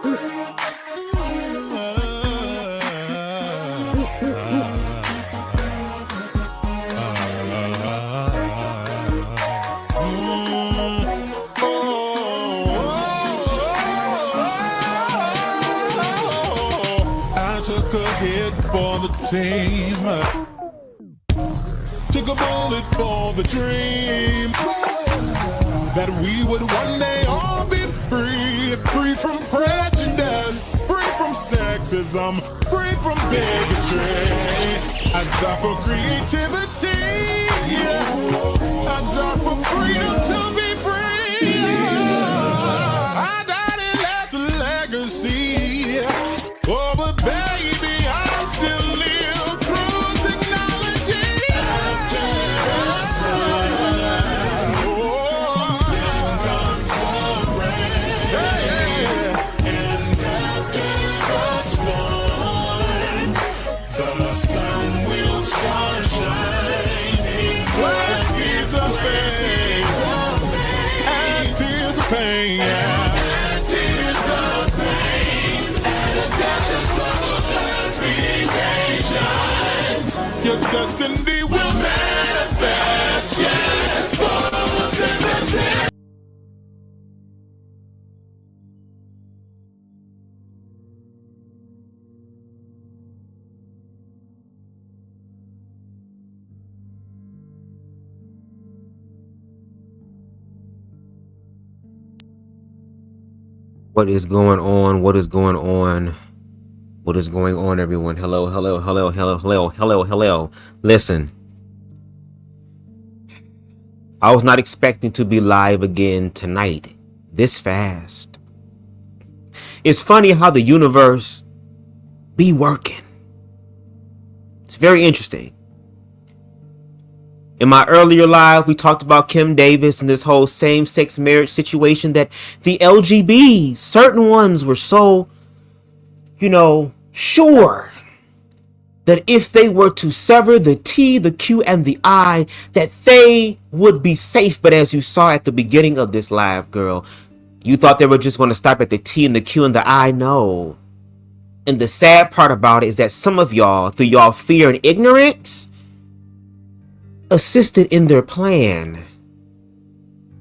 I took a hit for the team, took a bullet for the dream, that we would one day all be free, free from prejudice, free from sexism, free from bigotry. I die for creativity, I die for freedom to be free. I died and left a legacy. Oh, but baby, I'm still live through technology. After the sun, then comes the rain. And after the storm, the sun will start shining. When tears of pain, and tears of pain, and tears of pain. Just be patient. Your destiny will manifest. Yes, Bubz in the city. What is going on? What is going on? What is going on, everyone? Hello, hello, hello, hello, hello, hello, hello. Listen, I was not expecting to be live again tonight, this fast. It's funny how the universe be working. It's very interesting. In my earlier live, we talked about Kim Davis and this whole same-sex marriage situation that the LGBs, certain ones were so, sure that if they were to sever the T, the Q, and the I, that they would be safe. But as you saw at the beginning of this live, girl, you thought they were just going to stop at the T and the Q and the I. No. And the sad part about it is that some of y'all, through y'all fear and ignorance, assisted in their plan.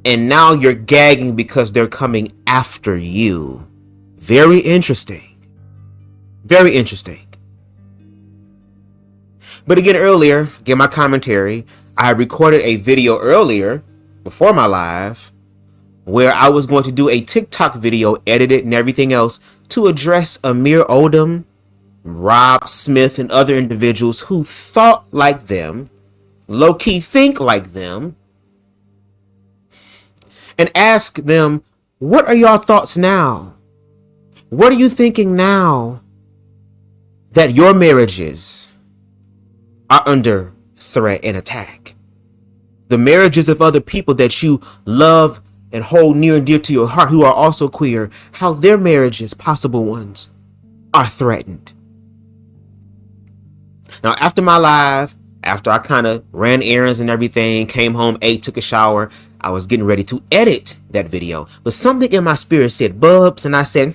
And now you're gagging because they're coming after you. Very interesting. Very interesting. But again, earlier, get my commentary. I recorded a video earlier before my live where I was going to do a TikTok video, edited and everything else, to address AMIR ODOM, Rob Smith, and other individuals who thought like them, low-key think like them, and ask them, what are your thoughts now? What are you thinking now that your marriages are under threat and attack? The marriages of other people that you love and hold near and dear to your heart who are also queer, how their marriages, possible ones, are threatened. Now, after my live, after I kind of ran errands and everything, came home, ate, took a shower, I was getting ready to edit that video. But something in my spirit said, Bubz, and I said,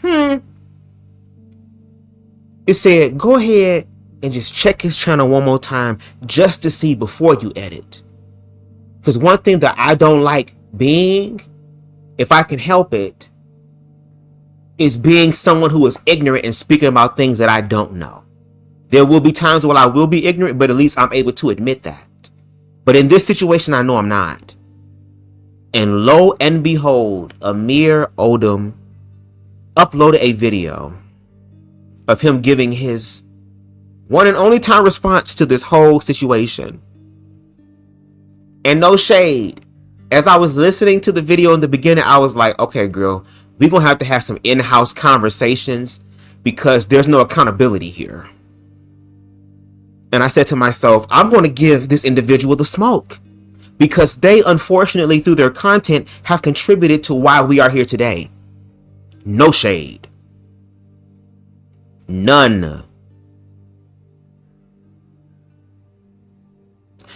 It said, go ahead and just check his channel one more time just to see before you edit. Because one thing that I don't like being, if I can help it, is being someone who is ignorant and speaking about things that I don't know. There will be times when I will be ignorant, but at least I'm able to admit that. But in this situation, I know I'm not. And lo and behold, AMIR ODOM uploaded a video of him giving his one and only time response to this whole situation. And no shade. As I was listening to the video in the beginning, I was like, okay, girl, we're going to have some in-house conversations because there's no accountability here. And I said to myself, I'm going to give this individual the smoke because they, unfortunately, through their content, have contributed to why we are here today. No shade. None.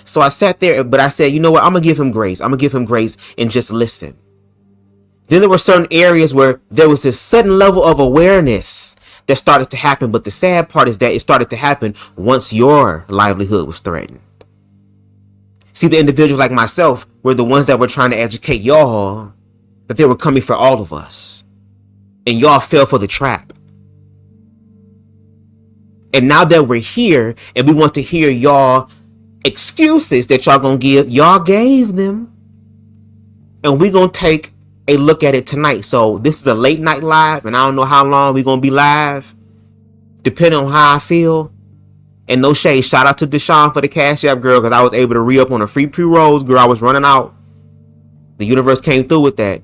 So I sat there, but I said, you know what? I'm going to give him grace. I'm going to give him grace and just listen. Then there were certain areas where there was this sudden level of awareness that started to happen. But the sad part is that it started to happen once your livelihood was threatened. See, the individuals like myself were the ones that were trying to educate y'all that they were coming for all of us. And y'all fell for the trap. And now that we're here and we want to hear y'all excuses that y'all gonna give, y'all gave them. And we gonna take a look at it tonight. So this is a late night live, and I don't know how long we're gonna be live, depending on how I feel. And no shade, shout out to Deshaun for the CashApp, girl, because I was able to re-up on a free pre-rolls, girl. I was running out. The universe came through with that.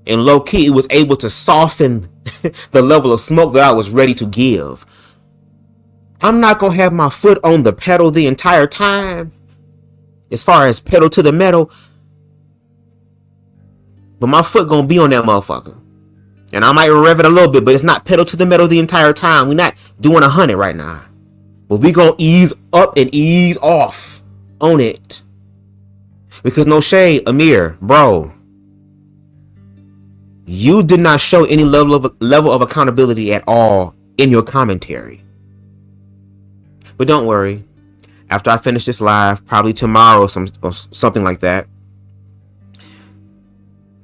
And low key, it was able to soften the level of smoke that I was ready to give. I'm not gonna have my foot on the pedal the entire time, as far as pedal to the metal, but my foot gonna be on that motherfucker. And I might rev it a little bit, but it's not pedal to the metal the entire time. We're not doing 100 right now. But we gonna ease up and ease off on it. Because no shade, Amir, bro, you did not show any level of accountability at all in your commentary. But don't worry. After I finish this live, probably tomorrow or something like that,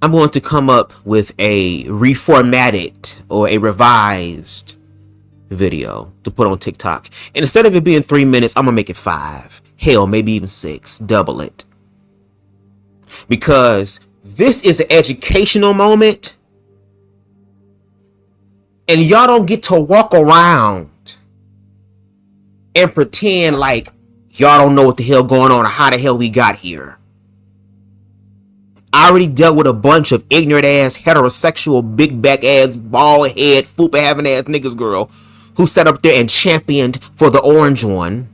I'm going to come up with a reformatted or a revised video to put on TikTok. And instead of it being 3 minutes, I'm going to make it 5. Hell, maybe even 6. Double it. Because this is an educational moment. And y'all don't get to walk around and pretend like y'all don't know what the hell going on or how the hell we got here. I already dealt with a bunch of ignorant ass, heterosexual, big back ass, bald head, fupa having ass niggas, girl, who sat up there and championed for the orange one.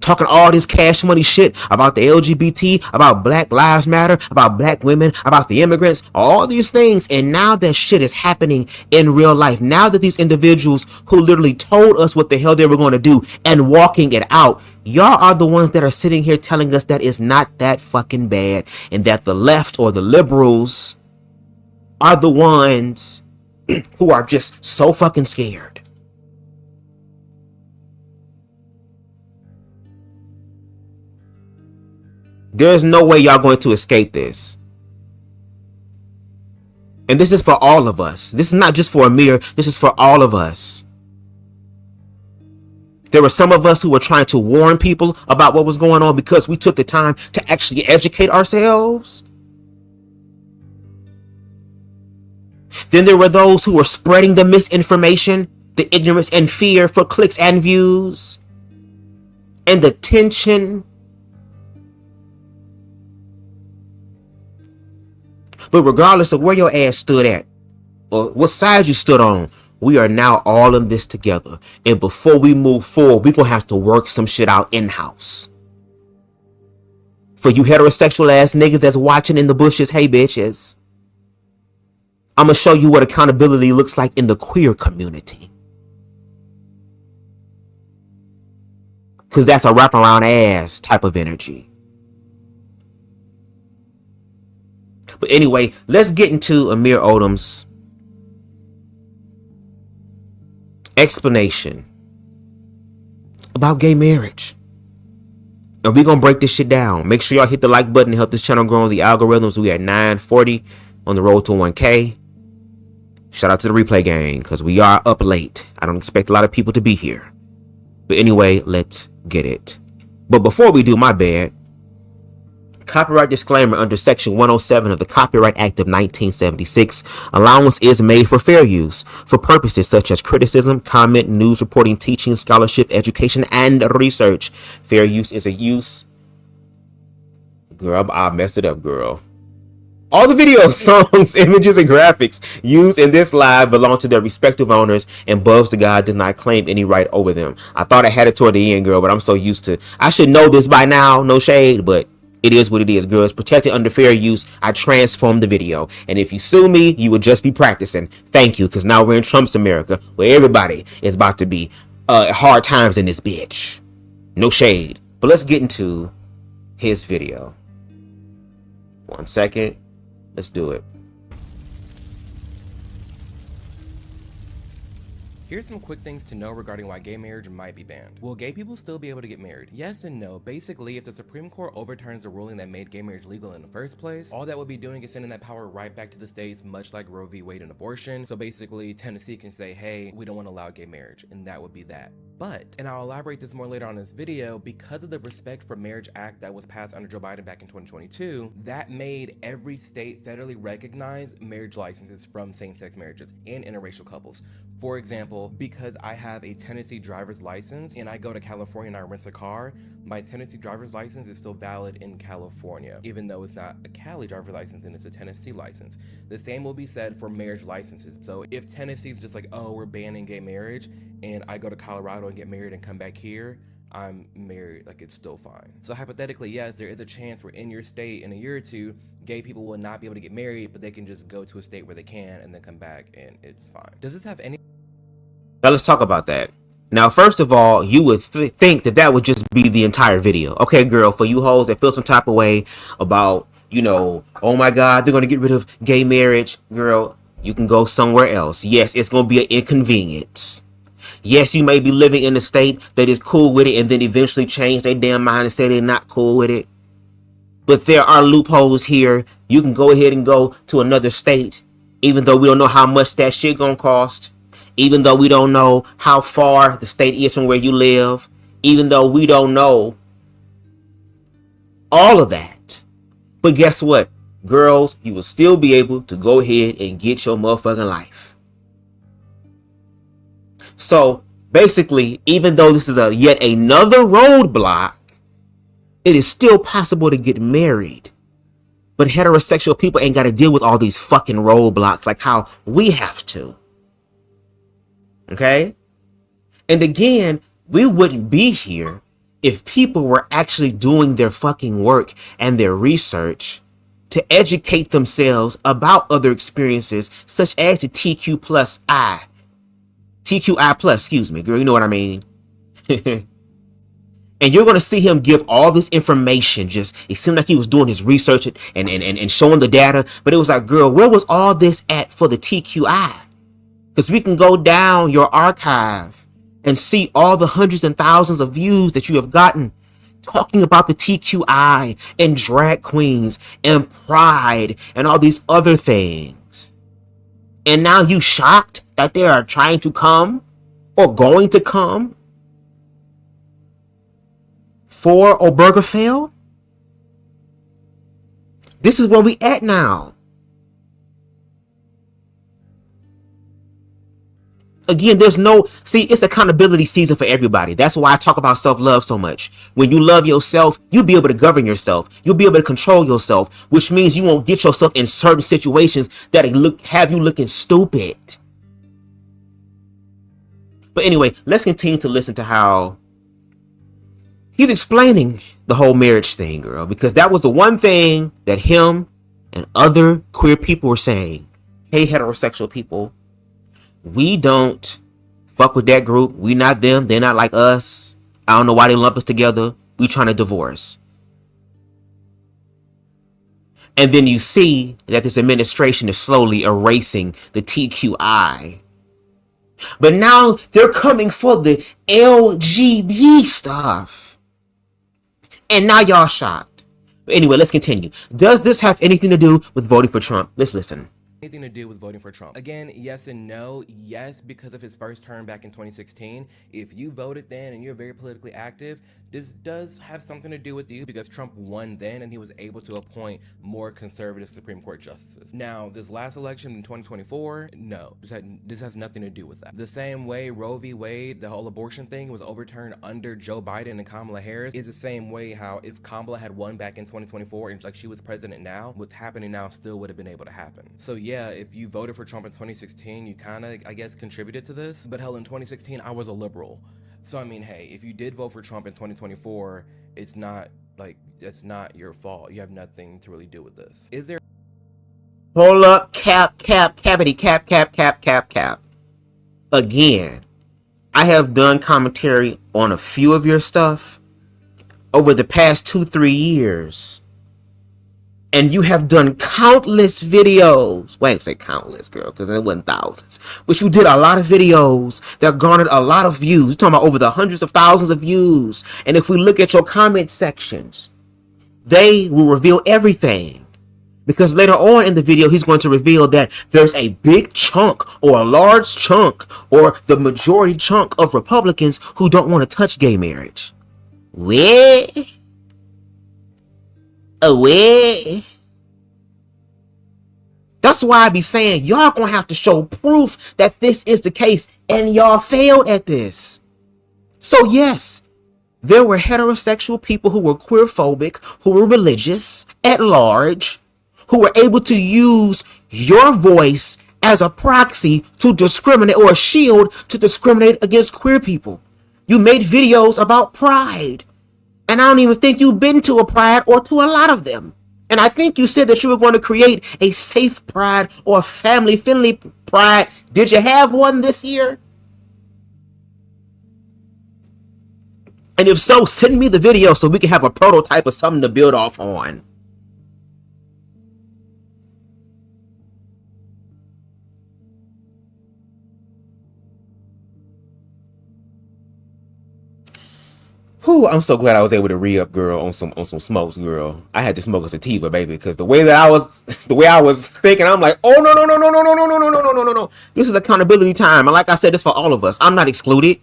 Talking all this cash money shit about the LGBT, about Black Lives Matter, about black women, about the immigrants, all these things. And now that shit is happening in real life. Now that these individuals who literally told us what the hell they were going to do and walking it out, y'all are the ones that are sitting here telling us that it's not that fucking bad and that the left or the liberals are the ones who are just so fucking scared. There's no way y'all going to escape this. And this is for all of us. This is not just for Amir. This is for all of us. There were some of us who were trying to warn people about what was going on because we took the time to actually educate ourselves. Then there were those who were spreading the misinformation, the ignorance and fear for clicks and views, and the tension. But regardless of where your ass stood at or what side you stood on, we are now all in this together. And before we move forward, we're going to have to work some shit out in-house. For you heterosexual ass niggas that's watching in the bushes, hey bitches, I'm going to show you what accountability looks like in the queer community. Because that's a wraparound ass type of energy. But anyway, let's get into Amir Odom's explanation about gay marriage. And we're going to break this shit down. Make sure y'all hit the like button to help this channel grow on the algorithms. We at 940 on the road to 1K. Shout out to the replay gang because we are up late. I don't expect a lot of people to be here. But anyway, let's get it. But before we do, my bad. Copyright disclaimer under Section 107 of the Copyright Act of 1976. Allowance is made for fair use for purposes such as criticism, comment, news reporting, teaching, scholarship, education, and research. Fair use is a use. Girl, I messed it up, girl. All the videos, songs, images, and graphics used in this live belong to their respective owners, and BubzDaGawd does not claim any right over them. I thought I had it toward the end, girl, but I'm so used to. I should know this by now, no shade, but it is what it is, girl. It's protected under fair use. I transformed the video. And if you sue me, you would just be practicing. Thank you, because now we're in Trump's America, where everybody is about to be hard times in this bitch. No shade. But let's get into his video. 1 second. Let's do it. Here's some quick things to know regarding why gay marriage might be banned. Will gay people still be able to get married? Yes and no. Basically, if the Supreme Court overturns the ruling that made gay marriage legal in the first place, all that would be doing is sending that power right back to the states, much like Roe v. Wade and abortion. So basically, Tennessee can say, hey, we don't want to allow gay marriage, and that would be that. But, and I'll elaborate this more later on in this video, because of the Respect for Marriage Act that was passed under Joe Biden back in 2022, that made every state federally recognize marriage licenses from same-sex marriages and interracial couples. For example, because I have a Tennessee driver's license and I go to California and I rent a car, my Tennessee driver's license is still valid in California, even though it's not a Cali driver's license and it's a Tennessee license. The same will be said for marriage licenses. So if Tennessee's just like, oh, we're banning gay marriage, and I go to Colorado and get married and come back here, I'm married, like it's still fine. So hypothetically, yes, there is a chance where in your state in a year or two, gay people will not be able to get married, but they can just go to a state where they can and then come back and it's fine. Does this have any... Now let's talk about that. Now, first of all, you would think that that would just be the entire video. Okay, girl, for you hoes that feel some type of way about, you know, oh my God, they're going to get rid of gay marriage. Girl, you can go somewhere else. Yes, it's going to be an inconvenience. Yes, you may be living in a state that is cool with it and then eventually change their damn mind and say they're not cool with it. But there are loopholes here. You can go ahead and go to another state, even though we don't know how much that shit gonna cost. Even though we don't know how far the state is from where you live. Even though we don't know all of that. But guess what? Girls, you will still be able to go ahead and get your motherfucking life. So basically, even though this is a yet another roadblock, it is still possible to get married. But heterosexual people ain't got to deal with all these fucking roadblocks like how we have to. Okay? And again, we wouldn't be here if people were actually doing their fucking work and their research to educate themselves about other experiences such as the TQI+, excuse me, girl, you know what I mean? And you're going to see him give all this information. Just, it seemed like he was doing his research and showing the data. But it was like, girl, where was all this at for the TQI? Because we can go down your archive and see all the hundreds and thousands of views that you have gotten talking about the TQI and drag queens and pride and all these other things. And now you shocked that they are trying to come or going to come for Obergefell? This is where we at now. Again, there's no, see, it's accountability season for everybody. That's why I talk about self-love so much. When you love yourself, you'll be able to govern yourself. You'll be able to control yourself, which means you won't get yourself in certain situations that have you looking stupid. But anyway, let's continue to listen to how he's explaining the whole marriage thing, girl, because that was the one thing that him and other queer people were saying. Hey, heterosexual people, we don't fuck with that group. We not them. They're not like us. I don't know why they lump us together. We trying to divorce. And then you see that this administration is slowly erasing the TQI. But now they're coming for the LGBT stuff. And now y'all shocked. But anyway, let's continue. Does this have anything to do with voting for Trump? Let's listen. Anything to do with voting for Trump? Again, yes and no. Yes, because of his first term back in 2016. If you voted then and you're very politically active, this does have something to do with you because Trump won then and he was able to appoint more conservative Supreme Court justices. Now, this last election in 2024, no, this has nothing to do with that. The same way Roe v. Wade, the whole abortion thing was overturned under Joe Biden and Kamala Harris, is the same way how if Kamala had won back in 2024 and like she was president now, what's happening now still would have been able to happen. So yeah, if you voted for Trump in 2016, you kind of, I guess, contributed to this. But hell, in 2016, I was a liberal. So, I mean, hey, if you did vote for Trump in 2024, it's not, like, it's not your fault. You have nothing to really do with this. Is there... Hold up, cap. Again, I have done commentary on a few of your stuff. over the past 2-3 years. And you have done countless videos. Well, I ain't say countless, girl, because it wasn't thousands. But you did a lot of videos that garnered a lot of views. You're talking about over the hundreds of thousands of views. And if we look at your comment sections, they will reveal everything. Because later on in the video, he's going to reveal that there's a big chunk or a large chunk or the majority chunk of Republicans who don't want to touch gay marriage. Where? Away. That's why I be saying y'all gonna have to show proof that this is the case, and y'all failed at this. So yes, there were heterosexual people who were queerphobic, who were religious at large, who were able to use your voice as a proxy to discriminate, or a shield to discriminate against queer people. You made videos about pride. And I don't even think you've been to a pride or to a lot of them. And I think you said that you were going to create a safe pride or a family-friendly pride. Did you have one this year? And if so, send me the video so we can have a prototype of something to build off on. Whew, I'm so glad I was able to re-up, girl, on some smokes, girl. I had to smoke a sativa, baby, because the way I was thinking, I'm like, oh no. This is accountability time. And like I said, this for all of us. I'm not excluded.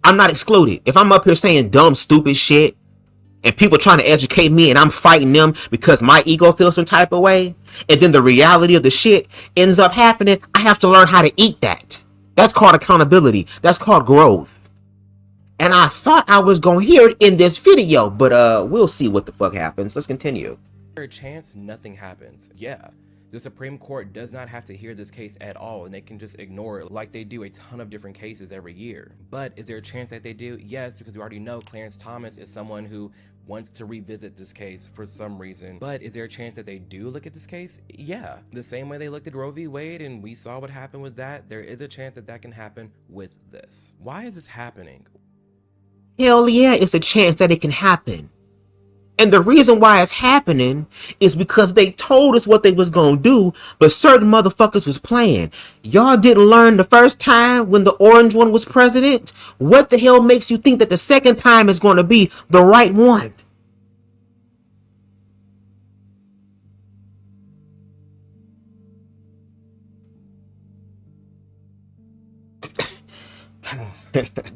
If I'm up here saying dumb, stupid shit, and people trying to educate me and I'm fighting them because my ego feels some type of way, and then the reality of the shit ends up happening, I have to learn how to eat that. That's called accountability. That's called growth. And I thought I was going to hear it in this video, but we'll see what the fuck happens. Let's continue. A chance nothing happens. Yeah, the Supreme Court does not have to hear this case at all, and they can just ignore it like they do a ton of different cases every year. But is there a chance that they do? Yes, because we already know Clarence Thomas is someone who wants to revisit this case for some reason. But is there a chance that they do look at this case? Yeah, the same way they looked at Roe v. Wade and we saw what happened with that, there is a chance that that can happen with this. Why is this happening? Hell yeah, it's a chance that it can happen. And the reason why it's happening is because they told us what they was gonna do, but certain motherfuckers was playing. Y'all didn't learn the first time when the orange one was president? What the hell makes you think that the second time is gonna be the right one?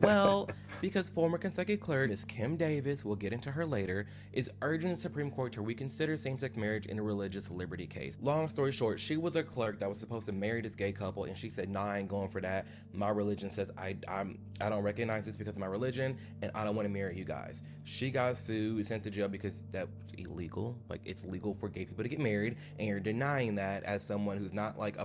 Well, because former Kentucky clerk Ms. Kim Davis, we'll get into her later, is urging the Supreme Court to reconsider same-sex marriage in a religious liberty case. Long story short, she was a clerk that was supposed to marry this gay couple, and she said, nah, I ain't going for that. My religion says I don't recognize this because of my religion, and I don't want to marry you guys. She got sued, sent to jail because that was illegal. Like, it's legal for gay people to get married, and you're denying that as someone who's not like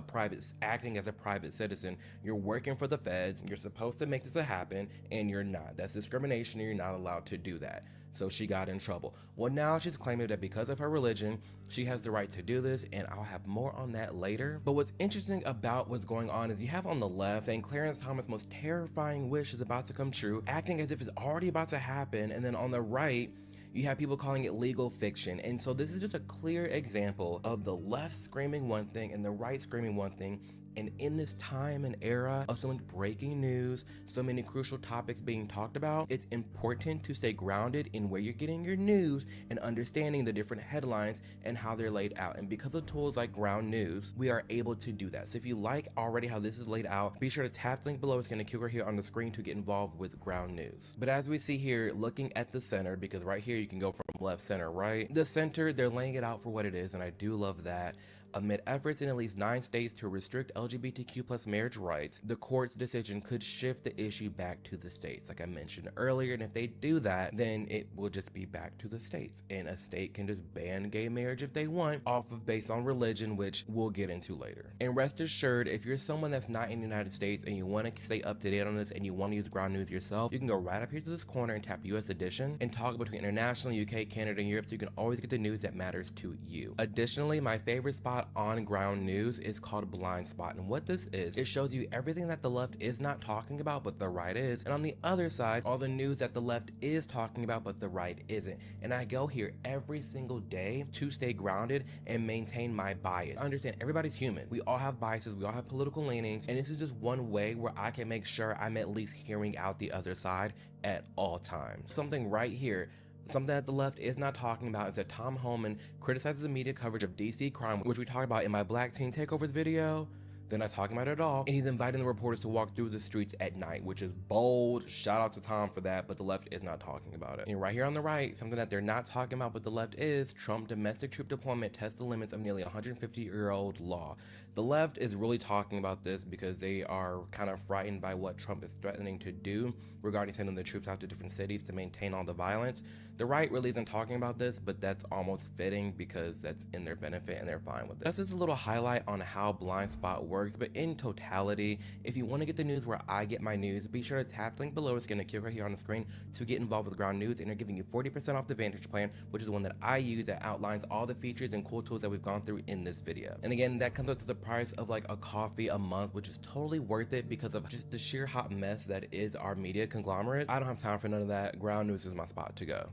acting as a private citizen. You're working for the feds, you're supposed to make this happen, and you're not. That's discrimination, and you're not allowed to do that. So she got in trouble. Well, now she's claiming that because of her religion, she has the right to do this, and I'll have more on that later. But what's interesting about what's going on is you have on the left saying Clarence Thomas' most terrifying wish is about to come true, acting as if it's already about to happen, and then on the right, you have people calling it legal fiction. And so this is just a clear example of the left screaming one thing and the right screaming one thing. And in this time and era of so much breaking news, so many crucial topics being talked about, it's important to stay grounded in where you're getting your news and understanding the different headlines and how they're laid out. And because of tools like Ground News, we are able to do that. So if you like already how this is laid out, be sure to tap the link below. It's going to kill right here on the screen to get involved with Ground News. But as we see here, looking at the center, because right here you can go from left, center, right. The center, they're laying it out for what it is, and I do love that. Amid efforts in at least 9 states to restrict LGBTQ+ marriage rights, the court's decision could shift the issue back to the states, like I mentioned earlier. And if they do that, then it will just be back to the states, and a state can just ban gay marriage if they want, based on religion, which we'll get into later. And rest assured, if you're someone that's not in the United States and you want to stay up to date on this and you want to use Ground News yourself, you can go right up here to this corner and tap US edition and talk between international, UK, Canada, and Europe, so you can always get the news that matters to you. Additionally, my favorite spot spot on ground news is called blind spot. And what this is, it shows you everything that the left is not talking about, but the right is. And on the other side, all the news that the left is talking about, but the right isn't. And I go here every single day to stay grounded and maintain my bias. I understand everybody's human. We all have biases. We all have political leanings. And this is just one way where I can make sure I'm at least hearing out the other side at all times. Something right here, something that the left is not talking about, is that Tom Homan criticizes the media coverage of DC crime, which we talked about in my Black Teen Takeovers video. They're not talking about it at all. And he's inviting the reporters to walk through the streets at night, which is bold. Shout out to Tom for that, but the left is not talking about it. And right here on the right, something that they're not talking about, but the left is, Trump domestic troop deployment tests the limits of nearly 150-year-old law. The left is really talking about this because they are kind of frightened by what Trump is threatening to do regarding sending the troops out to different cities to maintain all the violence. The right really isn't talking about this, but that's almost fitting because that's in their benefit and they're fine with it. That's just a little highlight on how blind spot works, but in totality, if you want to get the news where I get my news, be sure to tap the link below. It's going to appear right here on the screen to get involved with ground news, and they're giving you 40% off the Vantage plan, which is the one that I use that outlines all the features and cool tools that we've gone through in this video. And again, that comes up to the price of like a coffee a month, which is totally worth it because of just the sheer hot mess that is our media conglomerate. I don't have time for none of that. Ground news is my spot to go.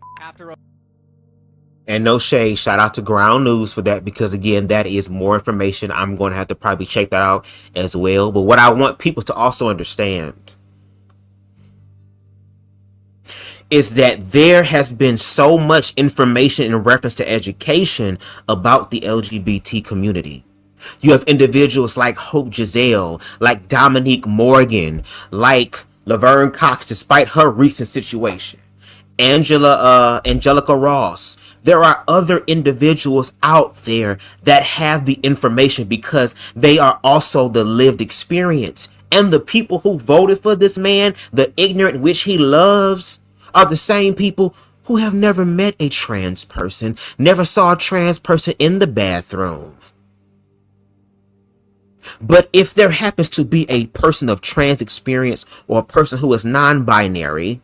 And no shade, shout out to Ground News for that, because again, that is more information. I'm going to have to probably check that out as well. But what I want people to also understand is that there has been so much information in reference to education about the LGBT community. You have individuals like Hope Giselle, like Dominique Morgan, like Laverne Cox, despite her recent situation, Angelica Ross. There are other individuals out there that have the information because they are also the lived experience. And the people who voted for this man, the ignorant which he loves, are the same people who have never met a trans person, never saw a trans person in the bathroom. But if there happens to be a person of trans experience or a person who is non-binary,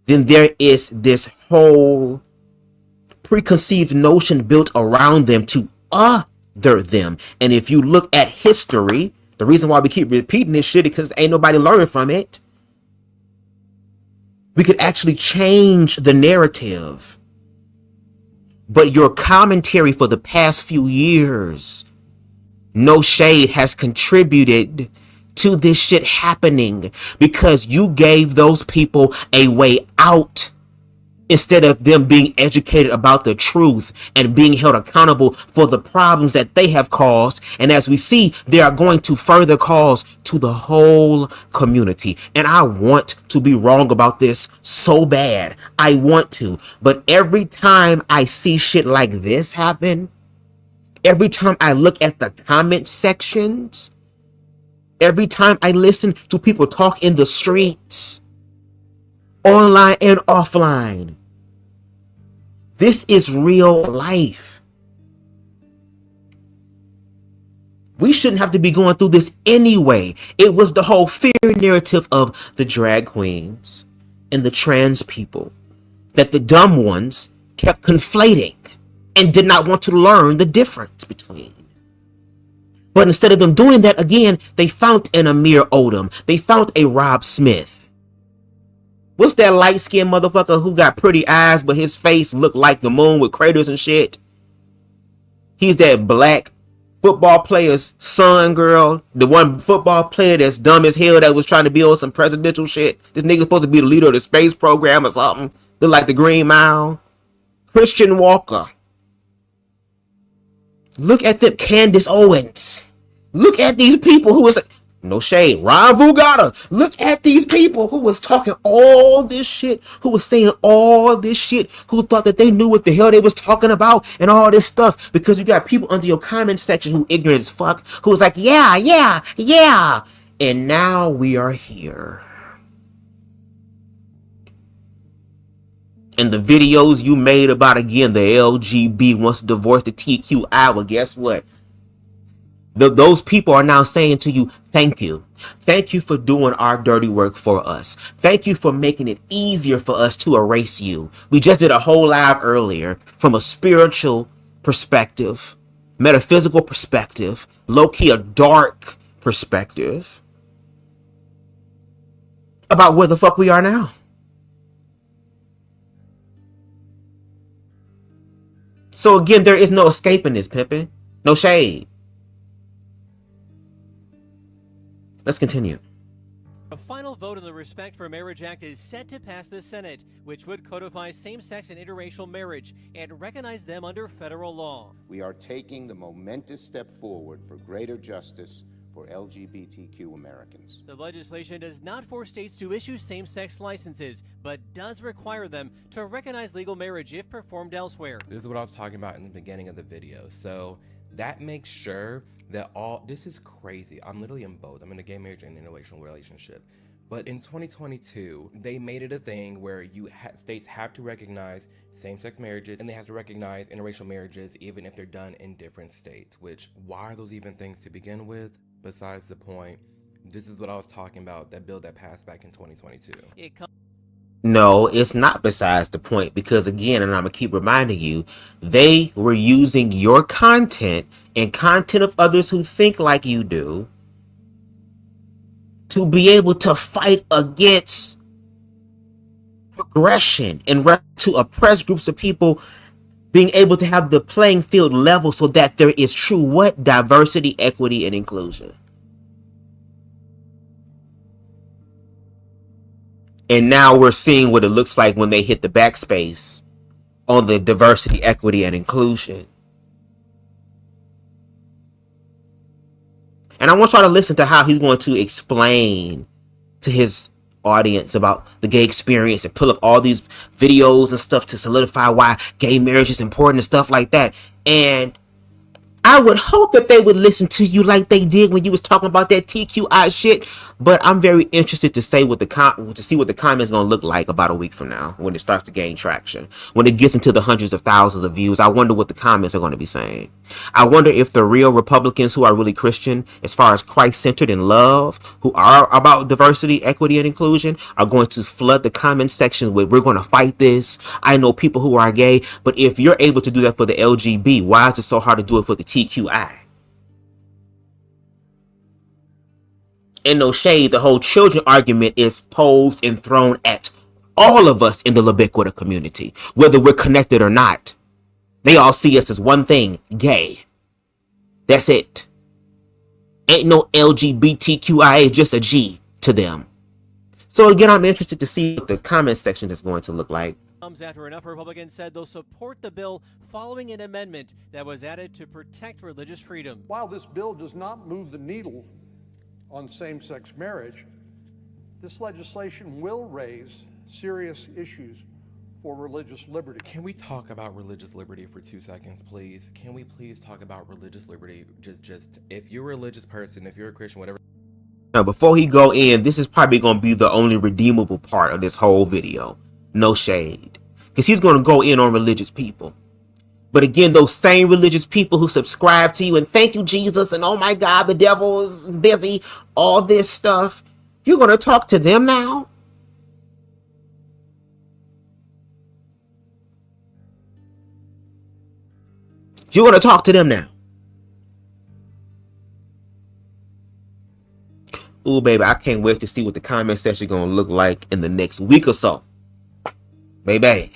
then there is this whole preconceived notion built around them to other them. And if you look at history, the reason why we keep repeating this shit is because ain't nobody learning from it. We could actually change the narrative. But your commentary for the past few years, no shade, has contributed to this shit happening because you gave those people a way out instead of them being educated about the truth and being held accountable for the problems that they have caused. And as we see, they are going to further cause to the whole community. And I want to be wrong about this so bad. I want to. But every time I see shit like this happen, every time I look at the comment sections, every time I listen to people talk in the streets, online and offline, this is real life. We shouldn't have to be going through this anyway. It was the whole fear narrative of the drag queens and the trans people that the dumb ones kept conflating and did not want to learn the difference between. But instead of them doing that again, they found an AMIR ODOM. They found a Rob Smith. What's that light-skinned motherfucker who got pretty eyes, but his face looked like the moon with craters and shit? He's that black football player's son, girl. The one football player that's dumb as hell that was trying to be on some presidential shit. This nigga's supposed to be the leader of the space program or something. Look like the Green Mile. Christian Walker. Look at them. Candace Owens. Look at these people who was... No shade. Ron Vugata. Look at these people who was talking all this shit, who was saying all this shit, who thought that they knew what the hell they was talking about and all this stuff, because you got people under your comment section who ignorant as fuck, who was like, yeah. And now we are here. And the videos you made about, again, the LGB wants to divorce the TQI, well, guess what? Those people are now saying to you, thank you. Thank you for doing our dirty work for us. Thank you for making it easier for us to erase you. We just did a whole live earlier from a spiritual perspective metaphysical perspective, low-key a dark perspective about where the fuck we are now. So again, there is no escaping this, pimpin'. No shade. Let's continue. A final vote on the Respect for Marriage Act is set to pass the Senate, which would codify same-sex and interracial marriage and recognize them under federal law. We are taking the momentous step forward for greater justice for LGBTQ Americans. The legislation does not force states to issue same-sex licenses, but does require them to recognize legal marriage if performed elsewhere. This is what I was talking about in the beginning of the video. So that makes sure that this is crazy. I'm literally in both. I'm in a gay marriage and interracial relationship. But in 2022, they made it a thing where states have to recognize same-sex marriages and they have to recognize interracial marriages even if they're done in different states, which, why are those even things to begin with? Besides the point, this is what I was talking about, that bill that passed back in 2022. No, it's not besides the point, because again, and I'm going to keep reminding you, they were using your content and content of others who think like you do to be able to fight against progression and to oppress groups of people, being able to have the playing field level so that there is true what? Diversity, equity, and inclusion. And now we're seeing what it looks like when they hit the backspace on the diversity, equity, and inclusion. And I want y'all to listen to how he's going to explain to his audience about the gay experience and pull up all these videos and stuff to solidify why gay marriage is important and stuff like that. And I would hope that they would listen to you like they did when you was talking about that TQI shit. But I'm very interested to see what the comments gonna look like about a week from now when it starts to gain traction. When it gets into the hundreds of thousands of views, I wonder what the comments are going to be saying. I wonder if the real Republicans who are really Christian, as far as Christ-centered and love, who are about diversity, equity, and inclusion, are going to flood the comment section with, we're going to fight this. I know people who are gay, but if you're able to do that for the LGB, why is it so hard to do it for the TQI? And no shade, the whole children argument is posed and thrown at all of us in the Libiquita community, whether we're connected or not. They all see us as one thing, gay. That's it. Ain't no LGBTQIA, just a G to them. So again, I'm interested to see what the comment section is going to look like. Comes after enough Republicans said they'll support the bill following an amendment that was added to protect religious freedom. While this bill does not move the needle on same-sex marriage, this legislation will raise serious issues for religious liberty. Can we talk about religious liberty for 2 seconds, please? Can we please talk about religious liberty? Just if you're a religious person, if you're a Christian, whatever. Now, before he go in, this is probably going to be the only redeemable part of this whole video. No shade. Because he's going to go in on religious people. But again, those same religious people who subscribe to you and thank you, Jesus, and oh my God, the devil is busy, all this stuff, you're going to talk to them now? You're going to talk to them now? Ooh, baby, I can't wait to see what the comment section going to look like in the next week or so. Baby.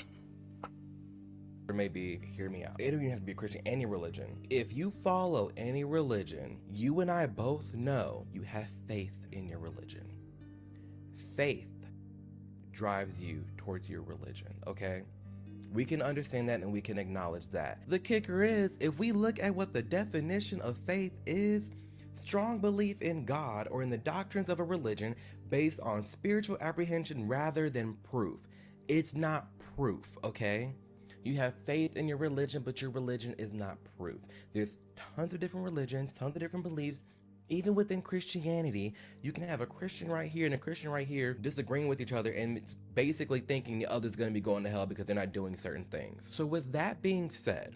Maybe hear me out. It don't even have to be a Christian, any religion. If you follow any religion, you and I both know you have faith in your religion. Faith drives you towards your religion, okay? We can understand that and we can acknowledge that. The kicker is, if we look at what the definition of faith is, strong belief in God or in the doctrines of a religion based on spiritual apprehension rather than proof. It's not proof, okay? You have faith in your religion, but your religion is not proof. There's tons of different religions, tons of different beliefs. Even within Christianity, you can have a Christian right here and a Christian right here disagreeing with each other and it's basically thinking the other's going to be going to hell because they're not doing certain things. So with that being said,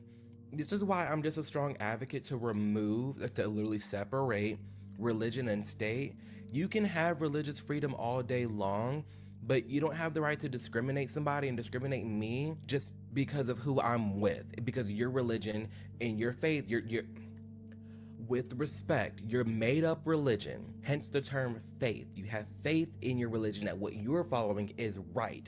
this is why I'm just a strong advocate to literally separate religion and state. You can have religious freedom all day long, but you don't have the right to discriminate somebody and discriminate me just because of who I'm with, because your religion and your faith, you're with respect, your made up religion, hence the term faith. You have faith in your religion that what you're following is right.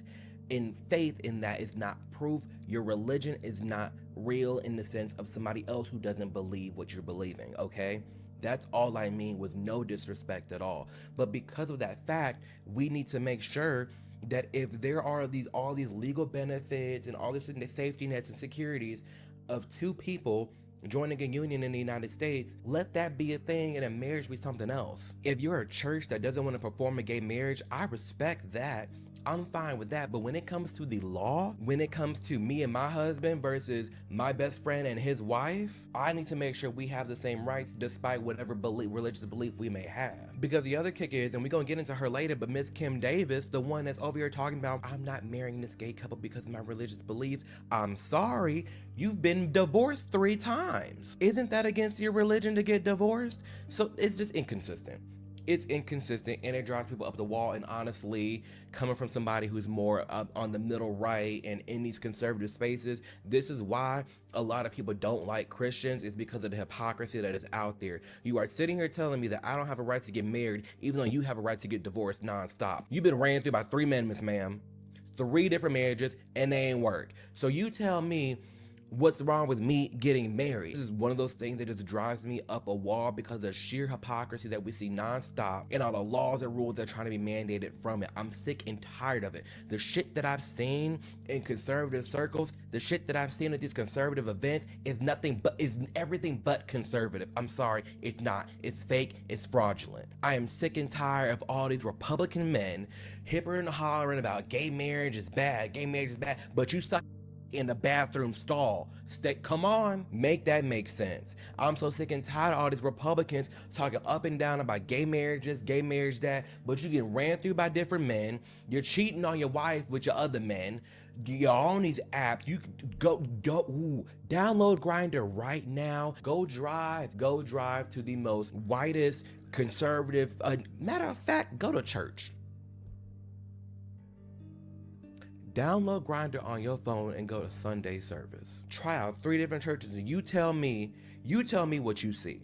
And faith in that is not proof. Your religion is not real in the sense of somebody else who doesn't believe what you're believing, okay? That's all I mean, with no disrespect at all. But because of that fact, we need to make sure that if there are all these legal benefits and all this safety nets and securities of two people joining a union in the United States, let that be a thing and a marriage be something else. If you're a church that doesn't want to perform a gay marriage, I respect that. I'm fine with that. But when it comes to the law, when it comes to me and my husband versus my best friend and his wife, I need to make sure we have the same rights despite whatever religious belief we may have. Because the other kick is, and we're going to get into her later, but Miss Kim Davis, the one that's over here talking about, I'm not marrying this gay couple because of my religious beliefs. I'm sorry, you've been divorced 3 times. Isn't that against your religion to get divorced? So it's just inconsistent. It's inconsistent and it drives people up the wall. And honestly, coming from somebody who's more up on the middle right and in these conservative spaces, this is why a lot of people don't like Christians, is because of the hypocrisy that is out there. You are sitting here telling me that I don't have a right to get married, even though you have a right to get divorced nonstop. You've been ran through by 3 men, Miss Ma'am, 3 different marriages, and they ain't work. So you tell me what's wrong with me getting married? This is one of those things that just drives me up a wall because of the sheer hypocrisy that we see nonstop and all the laws and rules that are trying to be mandated from it. I'm sick and tired of it. The shit that I've seen in conservative circles, the shit that I've seen at these conservative events is everything but conservative. I'm sorry, it's not. It's fake, it's fraudulent. I am sick and tired of all these Republican men hippering and hollering about gay marriage is bad, but you suck in the bathroom stall. Come on, make that make sense. I'm so sick and tired of all these Republicans talking up and down about gay marriage that, but you get ran through by different men. You're cheating on your wife with your other men. You're on these apps. You go download Grindr right now. Go drive to the most whitest conservative. Matter of fact, go to church. Download Grindr on your phone and go to Sunday service. Try out 3 different churches and you tell me what you see.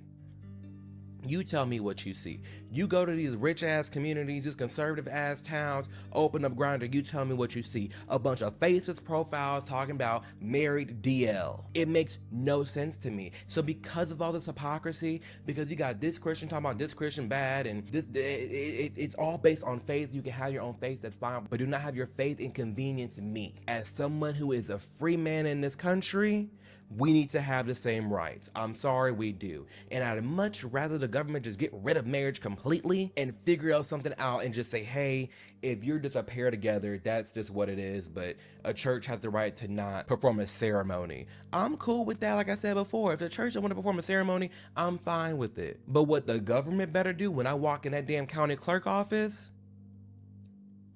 You tell me what you see. You go to these rich ass communities, these conservative ass towns, open up Grindr, you tell me what you see. A bunch of faceless profiles talking about married DL. It makes no sense to me. So because of all this hypocrisy, because you got this Christian talking about this Christian bad, and this, it's all based on faith. You can have your own faith, that's fine, but do not have your faith inconvenience me. As someone who is a free man in this country, we need to have the same rights. I'm sorry, we do. And I'd much rather the government just get rid of marriage completely and figure out something out and just say, hey, if you're just a pair together, that's just what it is. But a church has the right to not perform a ceremony. I'm cool with that, like I said before. If the church don't want to perform a ceremony, I'm fine with it. But what the government better do when I walk in that damn county clerk office,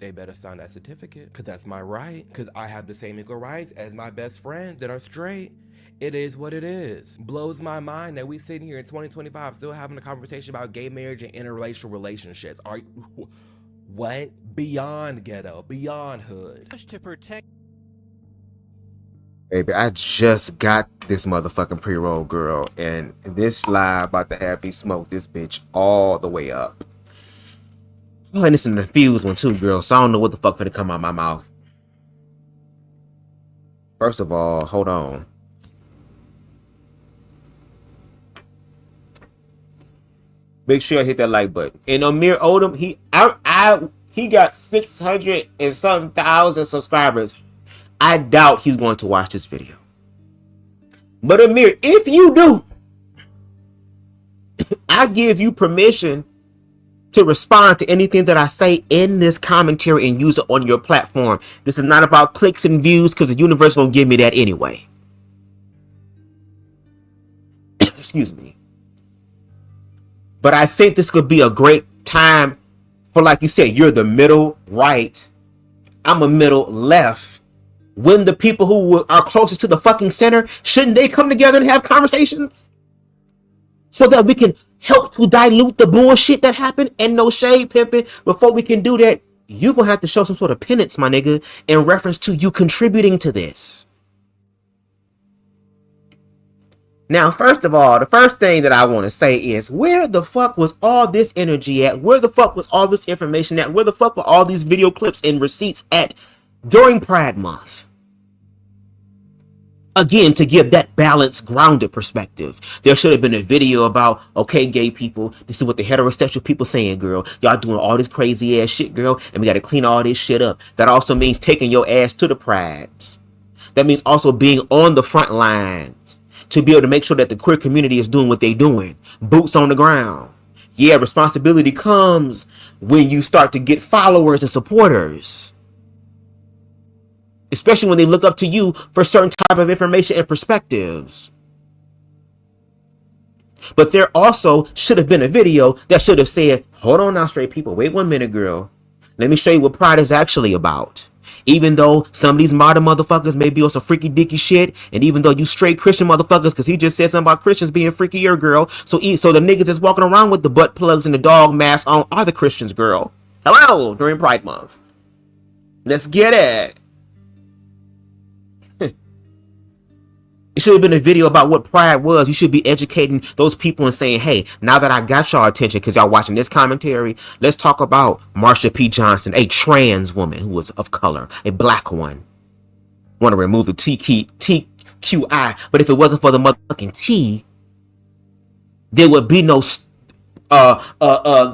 they better sign that certificate, because that's my right, because I have the same equal rights as my best friends that are straight. It is what it is. Blows my mind that we sitting here in 2025 still having a conversation about gay marriage and interracial relationships. Are you, what? Beyond ghetto, beyond hood. To protect. Baby, I just got this motherfucking pre-roll, girl, and this live about to have me smoke this bitch all the way up. Oh, and it's an infused one too, girl, so I don't know what the fuck finna come out my mouth. First of all, hold on. Make sure I hit that like button. And AMIR ODOM, he got 600 and something thousand subscribers. I doubt he's going to watch this video. But AMIR, if you do, I give you permission to respond to anything that I say in this commentary and use it on your platform. This is not about clicks and views, because the universe won't give me that anyway. Excuse me. But I think this could be a great time for, like you said, you're the middle right, I'm a middle left. When the people who are closest to the fucking center, shouldn't they come together and have conversations? So that we can help to dilute the bullshit that happened, and no shade pimping. Before we can do that, you're going to have to show some sort of penance, my nigga, in reference to you contributing to this. Now, first of all, the first thing that I want to say is, where the fuck was all this energy at? Where the fuck was all this information at? Where the fuck were all these video clips and receipts at during Pride Month? Again, to give that balanced, grounded perspective. There should have been a video about, okay, gay people, this is what the heterosexual people saying, girl. Y'all doing all this crazy ass shit, girl, and we got to clean all this shit up. That also means taking your ass to the prides. That means also being on the front lines to be able to make sure that the queer community is doing what they're doing. Boots on the ground. Yeah, responsibility comes when you start to get followers and supporters. Especially when they look up to you for certain type of information and perspectives. But there also should have been a video that should have said, hold on now, straight people. Wait 1 minute, girl. Let me show you what pride is actually about. Even though some of these modern motherfuckers may be on some freaky dicky shit, and even though you straight Christian motherfuckers, because he just said something about Christians being freakier, girl. So the niggas that's walking around with the butt plugs and the dog masks on are the Christians, girl. Hello, during Pride Month. Let's get it. It should have been a video about what pride was. You should be educating those people and saying, hey, now that I got y'all attention because y'all watching this commentary, let's talk about Marsha P. Johnson, a trans woman who was of color, a black one. Want to remove the TQI, but if it wasn't for the motherfucking T, there would be no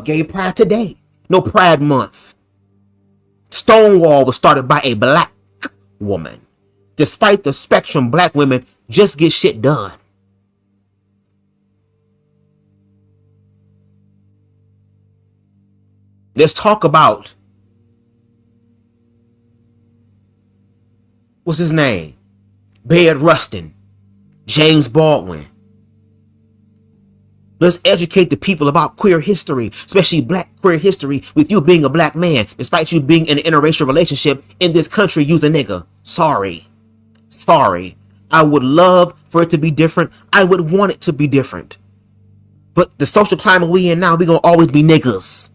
gay pride today. No Pride Month. Stonewall was started by a black woman. Despite the spectrum, black women just get shit done. Let's talk about, what's his name? Bayard Rustin, James Baldwin. Let's educate the people about queer history, especially black queer history, with you being a black man, despite you being in an interracial relationship in this country, you's a nigga. Sorry. I would love for it to be different. I would want it to be different. But the social climate we in now, we gonna always be niggas.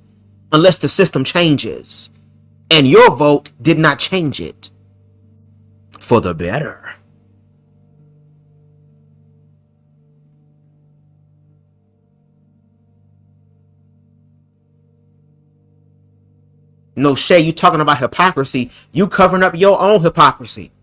Unless the system changes. And your vote did not change it. For the better. No shade, you talking about hypocrisy. You covering up your own hypocrisy.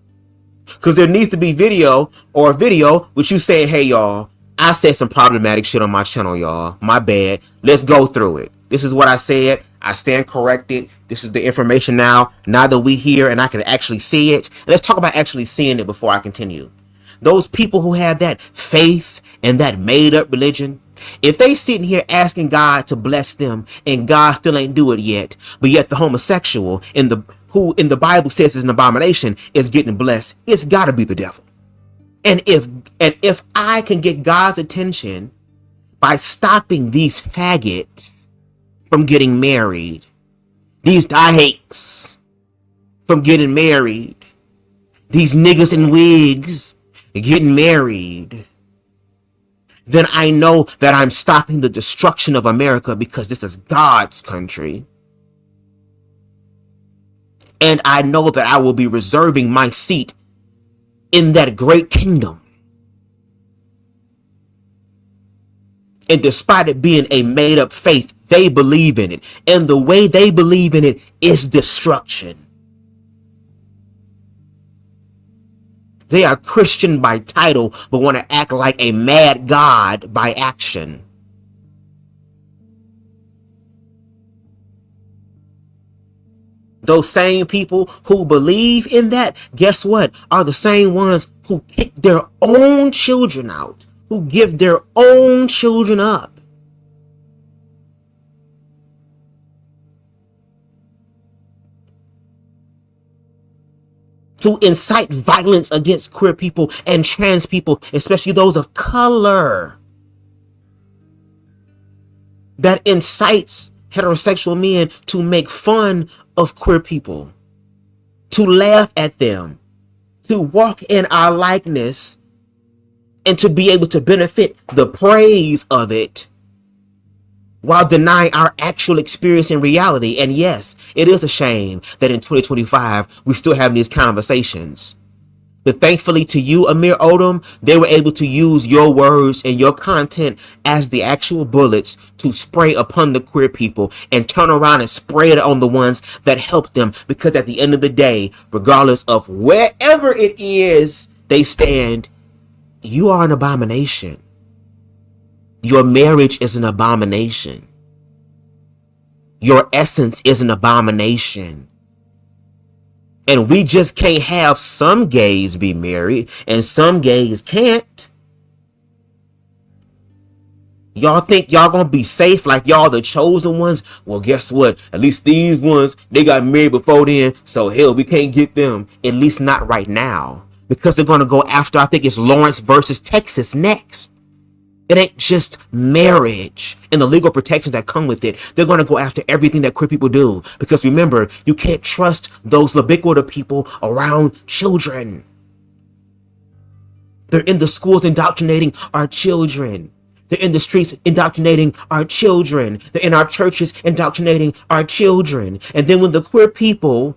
Because there needs to be video with you saying, hey, y'all, I said some problematic shit on my channel, y'all. My bad. Let's go through it. This is what I said. I stand corrected. This is the information now that we here and I can actually see it. And let's talk about actually seeing it before I continue. Those people who have that faith and that made up religion, if they sitting here asking God to bless them and God still ain't do it yet, but yet the homosexual who in the Bible says is an abomination is getting blessed, it's got to be the devil. And if I can get God's attention by stopping these faggots from getting married, these dykes from getting married, these niggas in wigs getting married, then I know that I'm stopping the destruction of America, because this is God's country. And I know that I will be reserving my seat in that great kingdom. And despite it being a made up faith, they believe in it. And the way they believe in it is destruction. They are Christian by title, but want to act like a mad God by action. Those same people who believe in that, guess what, are the same ones who kick their own children out, who give their own children up. To incite violence against queer people and trans people, especially those of color. That incites heterosexual men to make fun of queer people, to laugh at them, to walk in our likeness, and to be able to benefit the praise of it while denying our actual experience in reality. And yes, it is a shame that in 2025 we still have these conversations. But thankfully to you, AMIR ODOM, they were able to use your words and your content as the actual bullets to spray upon the queer people and turn around and spray it on the ones that help them. Because at the end of the day, regardless of wherever it is they stand, you are an abomination. Your marriage is an abomination. Your essence is an abomination. And we just can't have some gays be married and some gays can't. Y'all think y'all gonna be safe like y'all the chosen ones? Well, guess what? At least these ones, they got married before then, so hell, we can't get them. At least not right now. Because they're gonna go after, I think it's Lawrence versus Texas next. It ain't just marriage and the legal protections that come with it. They're going to go after everything that queer people do. Because remember, you can't trust those ubiquitous people around children. They're in the schools indoctrinating our children. They're in the streets indoctrinating our children. They're in our churches indoctrinating our children. And then when the queer people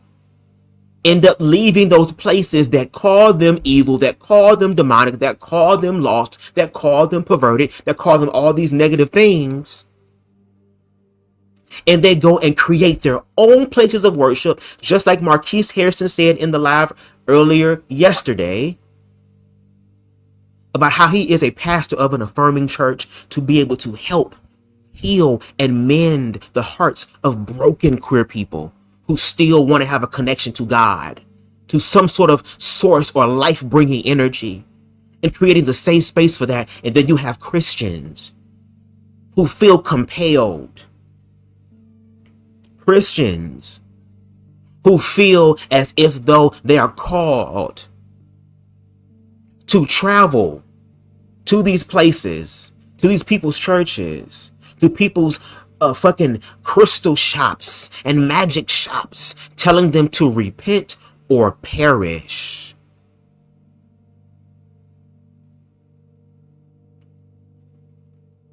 end up leaving those places that call them evil, that call them demonic, that call them lost, that call them perverted, that call them all these negative things, and they go and create their own places of worship, just like Marquise Harrison said in the live earlier yesterday about how he is a pastor of an affirming church to be able to help heal and mend the hearts of broken queer people who still want to have a connection to God, to some sort of source or life-bringing energy, and creating the safe space for that. And then you have Christians who feel compelled. Christians who feel as if though they are called to travel to these places, to these people's churches, to people's fucking crystal shops and magic shops, telling them to repent or perish.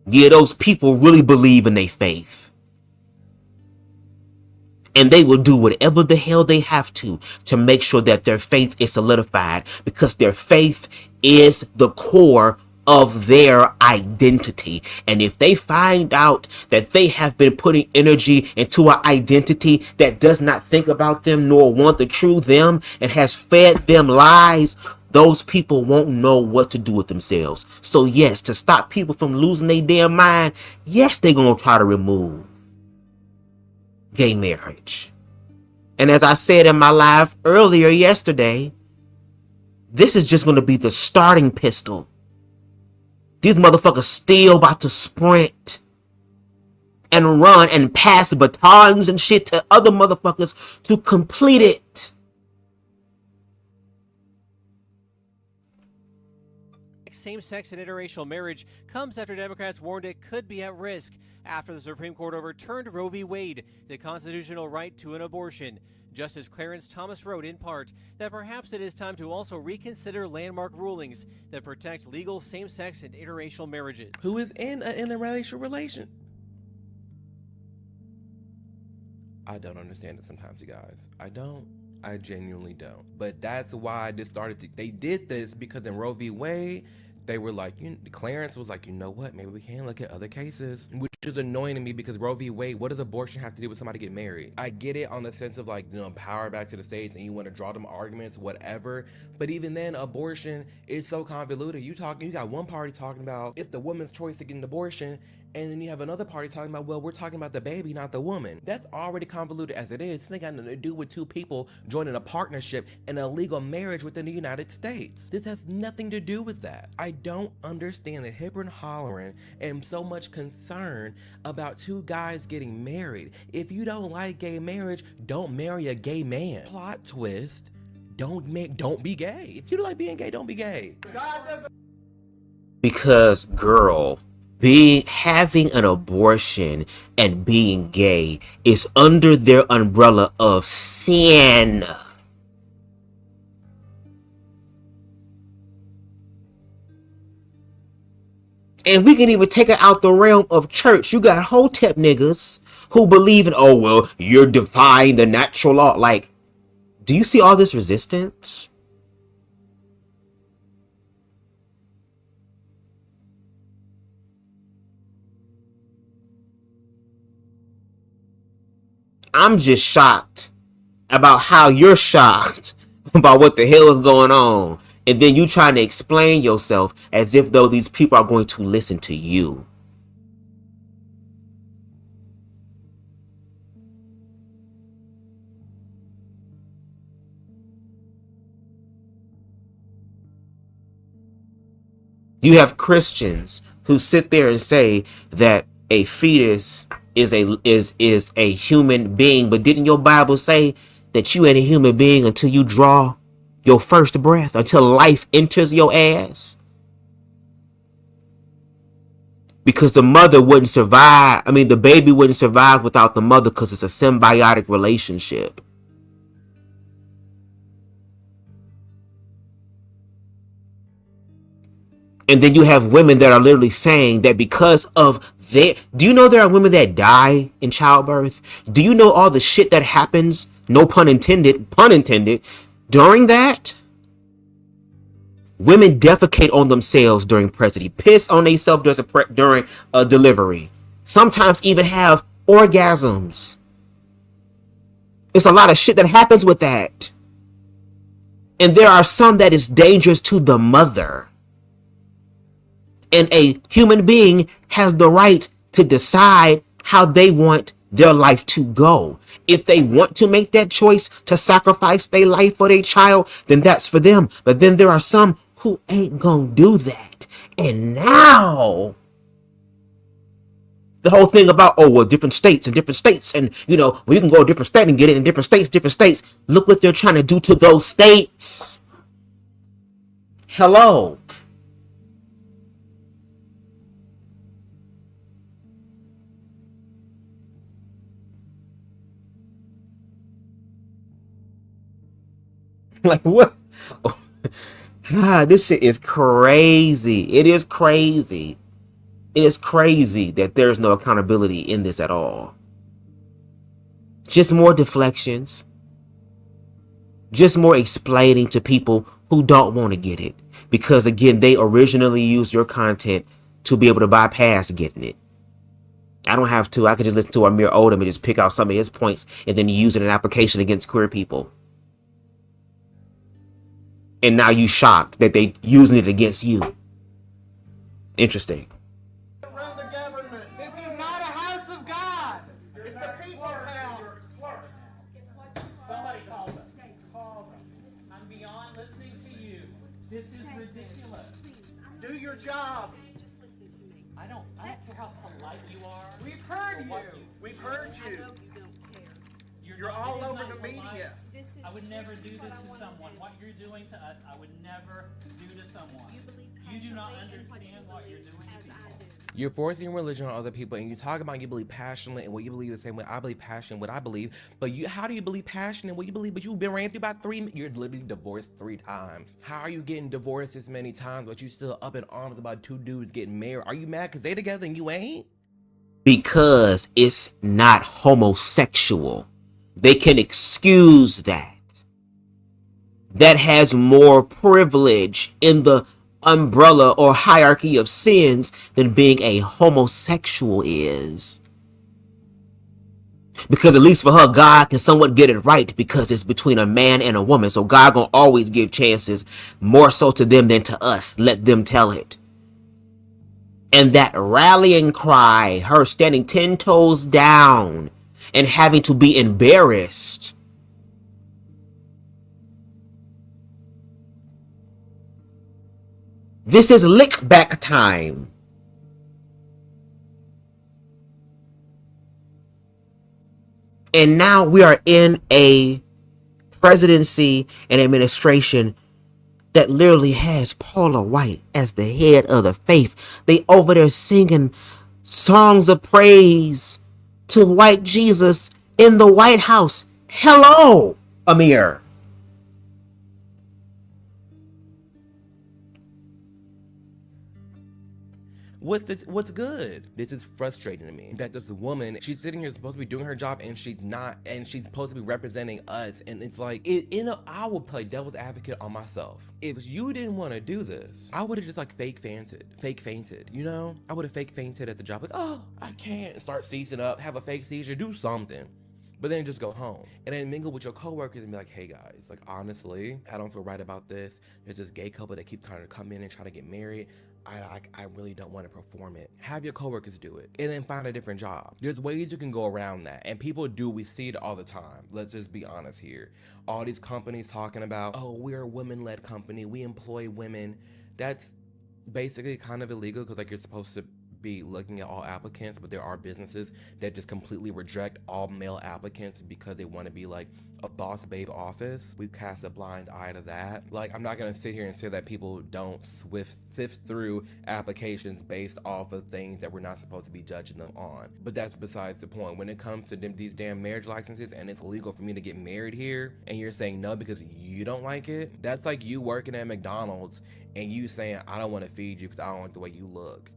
Yeah, those people really believe in their faith. And they will do whatever the hell they have to make sure that their faith is solidified, because their faith is the core of their identity. And if they find out that they have been putting energy into an identity that does not think about them nor want the true them and has fed them lies, those people won't know what to do with themselves. So yes, to stop people from losing their damn mind, yes, they're going to try to remove gay marriage. And as I said in my live earlier yesterday, this is just going to be the starting pistol. These motherfuckers still about to sprint and run and pass batons and shit to other motherfuckers to complete it. Same-sex and interracial marriage comes after Democrats warned it could be at risk after the Supreme Court overturned Roe v. Wade, the constitutional right to an abortion. Justice Clarence Thomas wrote in part that perhaps it is time to also reconsider landmark rulings that protect legal same-sex and interracial marriages. Who is in an interracial relation? I don't understand it sometimes, you guys. I don't. I genuinely don't. But that's why this started. They did this because in Roe v. Wade, they were like, Clarence was like, you know what? Maybe we can look at other cases, which is annoying to me because Roe v. Wade, what does abortion have to do with somebody getting married? I get it on the sense of like, power back to the states and you want to draw them arguments, whatever. But even then, abortion is so convoluted. You got one party talking about it's the woman's choice to get an abortion, and then you have another party talking about, well, we're talking about the baby, not the woman. That's already convoluted as it is. It ain't got nothing to do with two people joining a partnership in a legal marriage within the United States. This has nothing to do with that. I don't understand the hip and hollering and so much concern about two guys getting married. If you don't like gay marriage, don't marry a gay man. Plot twist, don't be gay. If you don't like being gay, don't be gay. Because, girl, having an abortion and being gay is under their umbrella of sin. And we can even take it out the realm of church. You got Hotep niggas who believe in, oh, well, you're defying the natural law. Like, do you see all this resistance? I'm just shocked about how you're shocked about what the hell is going on. And then you trying to explain yourself as if though these people are going to listen to you. You have Christians who sit there and say that a fetus is a human being, but didn't your Bible say that you ain't a human being until you draw your first breath, until life enters your ass? Because the mother wouldn't survive. I mean, the baby wouldn't survive without the mother because it's a symbiotic relationship. And then you have women that are literally saying that because of their... Do you know there are women that die in childbirth? Do you know all the shit that happens, no pun intended, during that? Women defecate on themselves during pregnancy, piss on themselves during a delivery. Sometimes even have orgasms. It's a lot of shit that happens with that. And there are some that is dangerous to the mother. And a human being has the right to decide how they want their life to go. If they want to make that choice to sacrifice their life for their child, then that's for them. But then there are some who ain't gonna do that. And now the whole thing about, oh, well, different states, and you know, well, you can go to different states and get it in different states. Look what they're trying to do to those states. Hello. Like, what? This shit is crazy. It is crazy. It is crazy that there's no accountability in this at all. Just more deflections. Just more explaining to people who don't want to get it. Because, again, they originally used your content to be able to bypass getting it. I don't have to. I can just listen to AMIR ODOM and just pick out some of his points and then use it in an application against queer people. And now you shocked that they using it against you. Interesting. Around the government. This is not a house of God. It's the people's house. Somebody call them. Call them. I'm beyond listening to you. This is ridiculous. Do your job. I don't care how polite you are. We've heard you. We've heard you. You're all over the media. I would never do this to someone. What you're doing to us, I would never do to someone. You do not understand what you're doing to people. You're forcing religion on other people, and you talk about you believe passionately and what you believe the same way I believe passion, what I believe. But how do you believe passion and what you believe? But you've been ran through about you're literally divorced 3 times. How are you getting divorced this many times, but you still up in arms about 2 dudes getting married? Are you mad because they together and you ain't? Because it's not homosexual. They can excuse that. That has more privilege in the umbrella or hierarchy of sins than being a homosexual is. Because at least for her, God can somewhat get it right because it's between a man and a woman. So God gonna always give chances more so to them than to us. Let them tell it. And that rallying cry, her standing 10 toes down and having to be embarrassed. This is lick back time. And now we are in a presidency and administration that literally has Paula White as the head of the faith. They over there singing songs of praise to white Jesus in the White House. Hello, AMIR. What's good? This is frustrating to me that this woman, she's sitting here supposed to be doing her job and she's not, and she's supposed to be representing us, and it's like, I will play devil's advocate on myself. If you didn't want to do this, I would have just like fake fainted, you know? I would have fake fainted at the job, like, oh, I can't, start seizing up, have a fake seizure, do something. but then just go home and then mingle with your coworkers and be like, hey guys, like honestly, I don't feel right about this. There's this gay couple that keep kind of come in and try to get married. I really don't want to perform it. Have your coworkers do it and then find a different job. There's ways you can go around that, and people do. We see it all the time. Let's just be honest here. All these companies talking about, oh, we're a women-led company, we employ women. That's basically kind of illegal, because like you're supposed to be looking at all applicants, but there are businesses that just completely reject all male applicants because they want to be like a boss babe office. We cast a blind eye to that. Like, I'm not gonna sit here and say that people don't sift through applications based off of things that we're not supposed to be judging them on, but that's besides the point. When it comes to these damn marriage licenses and it's illegal for me to get married here, and you're saying no because you don't like it, that's like you working at McDonald's and you saying, I don't want to feed you because I don't like the way you look.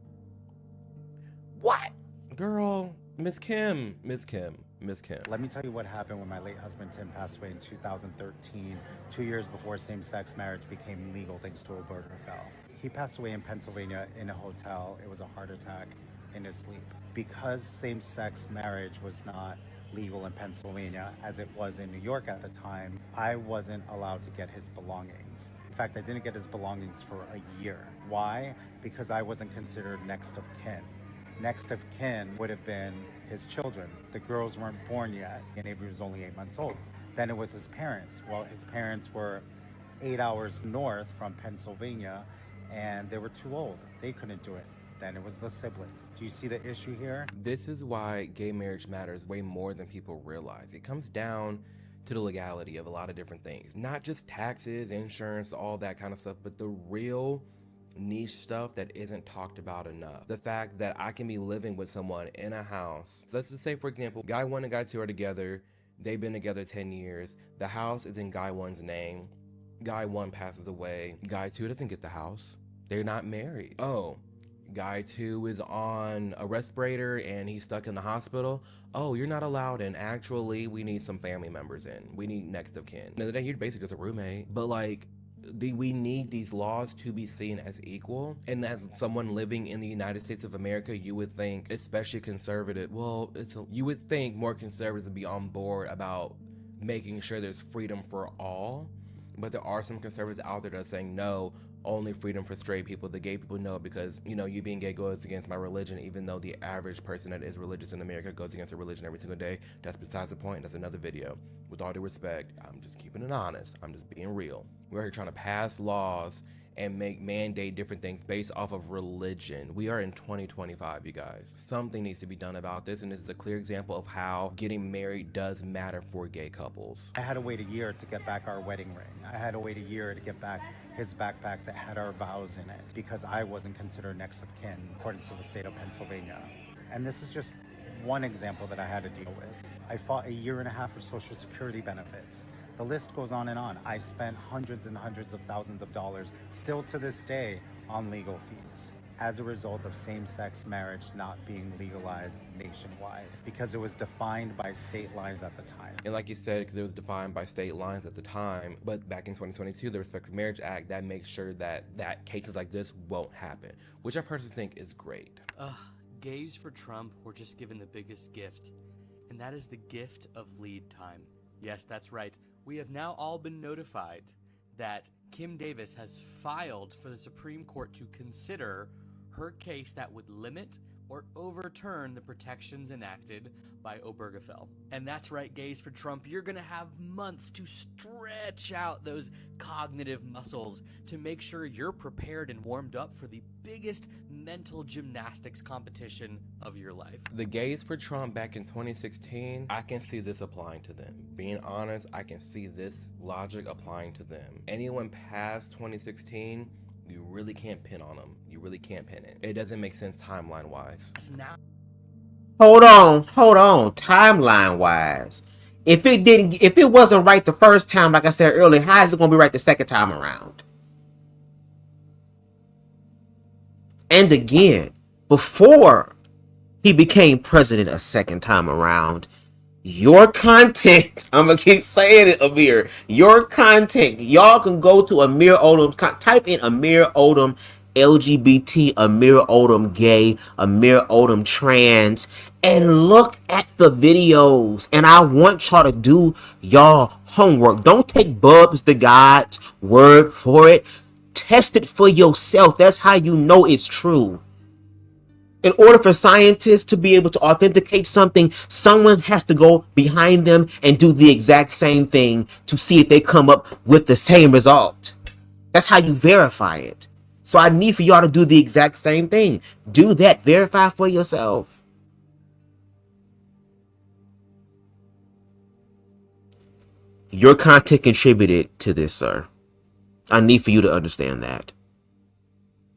What? Girl, Miss Kim. Let me tell you what happened when my late husband Tim passed away in 2013, 2 years before same-sex marriage became legal thanks to Obergefell. He passed away in Pennsylvania in a hotel. It was a heart attack in his sleep. Because same-sex marriage was not legal in Pennsylvania as it was in New York at the time, I wasn't allowed to get his belongings. In fact, I didn't get his belongings for a year. Why? Because I wasn't considered next of kin. Next of kin would have been his children. The girls weren't born yet, and Avery was only 8 months old. Then it was his parents. Well, his parents were 8 hours north from Pennsylvania, and they were too old. They couldn't do it. Then it was the siblings. Do you see the issue here? This is why gay marriage matters way more than people realize. It comes down to the legality of a lot of different things. Not just taxes, insurance, all that kind of stuff, but the real niche stuff that isn't talked about enough. The fact that I can be living with someone in a house. So let's just say, for example, guy 1 and guy 2 are together. They've been together 10 years. The house is in guy 1's name. Guy 1 passes away. Guy 2 doesn't get the house. They're not married. Oh, guy 2 is on a respirator and he's stuck in the hospital. Oh, you're not allowed in. Actually, we need some family members in. We need next of kin. Now, you're basically just a roommate. But like, we need these laws to be seen as equal. And as someone living in the United States of America, you would think, especially conservative, you would think more conservatives would be on board about making sure there's freedom for all. But there are some conservatives out there that are saying, no, only freedom for straight people. The gay people know, because, you know, you being gay goes against my religion, even though the average person that is religious in America goes against their religion every single day. That's besides the point. That's another video. With all due respect, I'm just keeping it honest. I'm just being real. We're here trying to pass laws and mandate different things based off of religion. We are in 2025, you guys. Something needs to be done about this, and this is a clear example of how getting married does matter for gay couples. I had to wait a year to get back our wedding ring. I had to wait a year to get back his backpack that had our vows in it, because I wasn't considered next of kin according to the state of Pennsylvania. And this is just one example that I had to deal with. I fought a year and a half for Social Security benefits. The list goes on and on. I spent hundreds and hundreds of thousands of dollars, still to this day, on legal fees as a result of same-sex marriage not being legalized nationwide, because it was defined by state lines at the time. And like you said, because it was defined by state lines at the time, but back in 2022, the Respect for Marriage Act, that makes sure that cases like this won't happen, which I personally think is great. Gays for Trump were just given the biggest gift, and that is the gift of lead time. Yes, that's right. We have now all been notified that Kim Davis has filed for the Supreme Court to consider her case that would limit or overturn the protections enacted by Obergefell. And that's right, gays for Trump, you're gonna have months to stretch out those cognitive muscles to make sure you're prepared and warmed up for the biggest mental gymnastics competition of your life. The gays for Trump back in 2016, I can see this applying to them. Being honest, I can see this logic applying to them. Anyone past 2016, you really can't pin on them. You really can't pin it. It doesn't make sense timeline-wise. Hold on. Timeline-wise, if it wasn't right the first time, like I said earlier, how is it gonna be right the second time around? And again, before he became president a second time around, your content, I'm gonna keep saying it, Amir, your content, y'all can go to AMIR ODOM, type in AMIR ODOM LGBT, AMIR ODOM gay, AMIR ODOM trans, and look at the videos. And I want y'all to do y'all homework. Don't take BubzDaGawd's word for it. Test it for yourself. That's how you know it's true. In order for scientists to be able to authenticate something, someone has to go behind them and do the exact same thing to see if they come up with the same result. That's how you verify it. So I need for y'all to do the exact same thing. Do that. Verify for yourself. Your content contributed to this, sir. I need for you to understand that.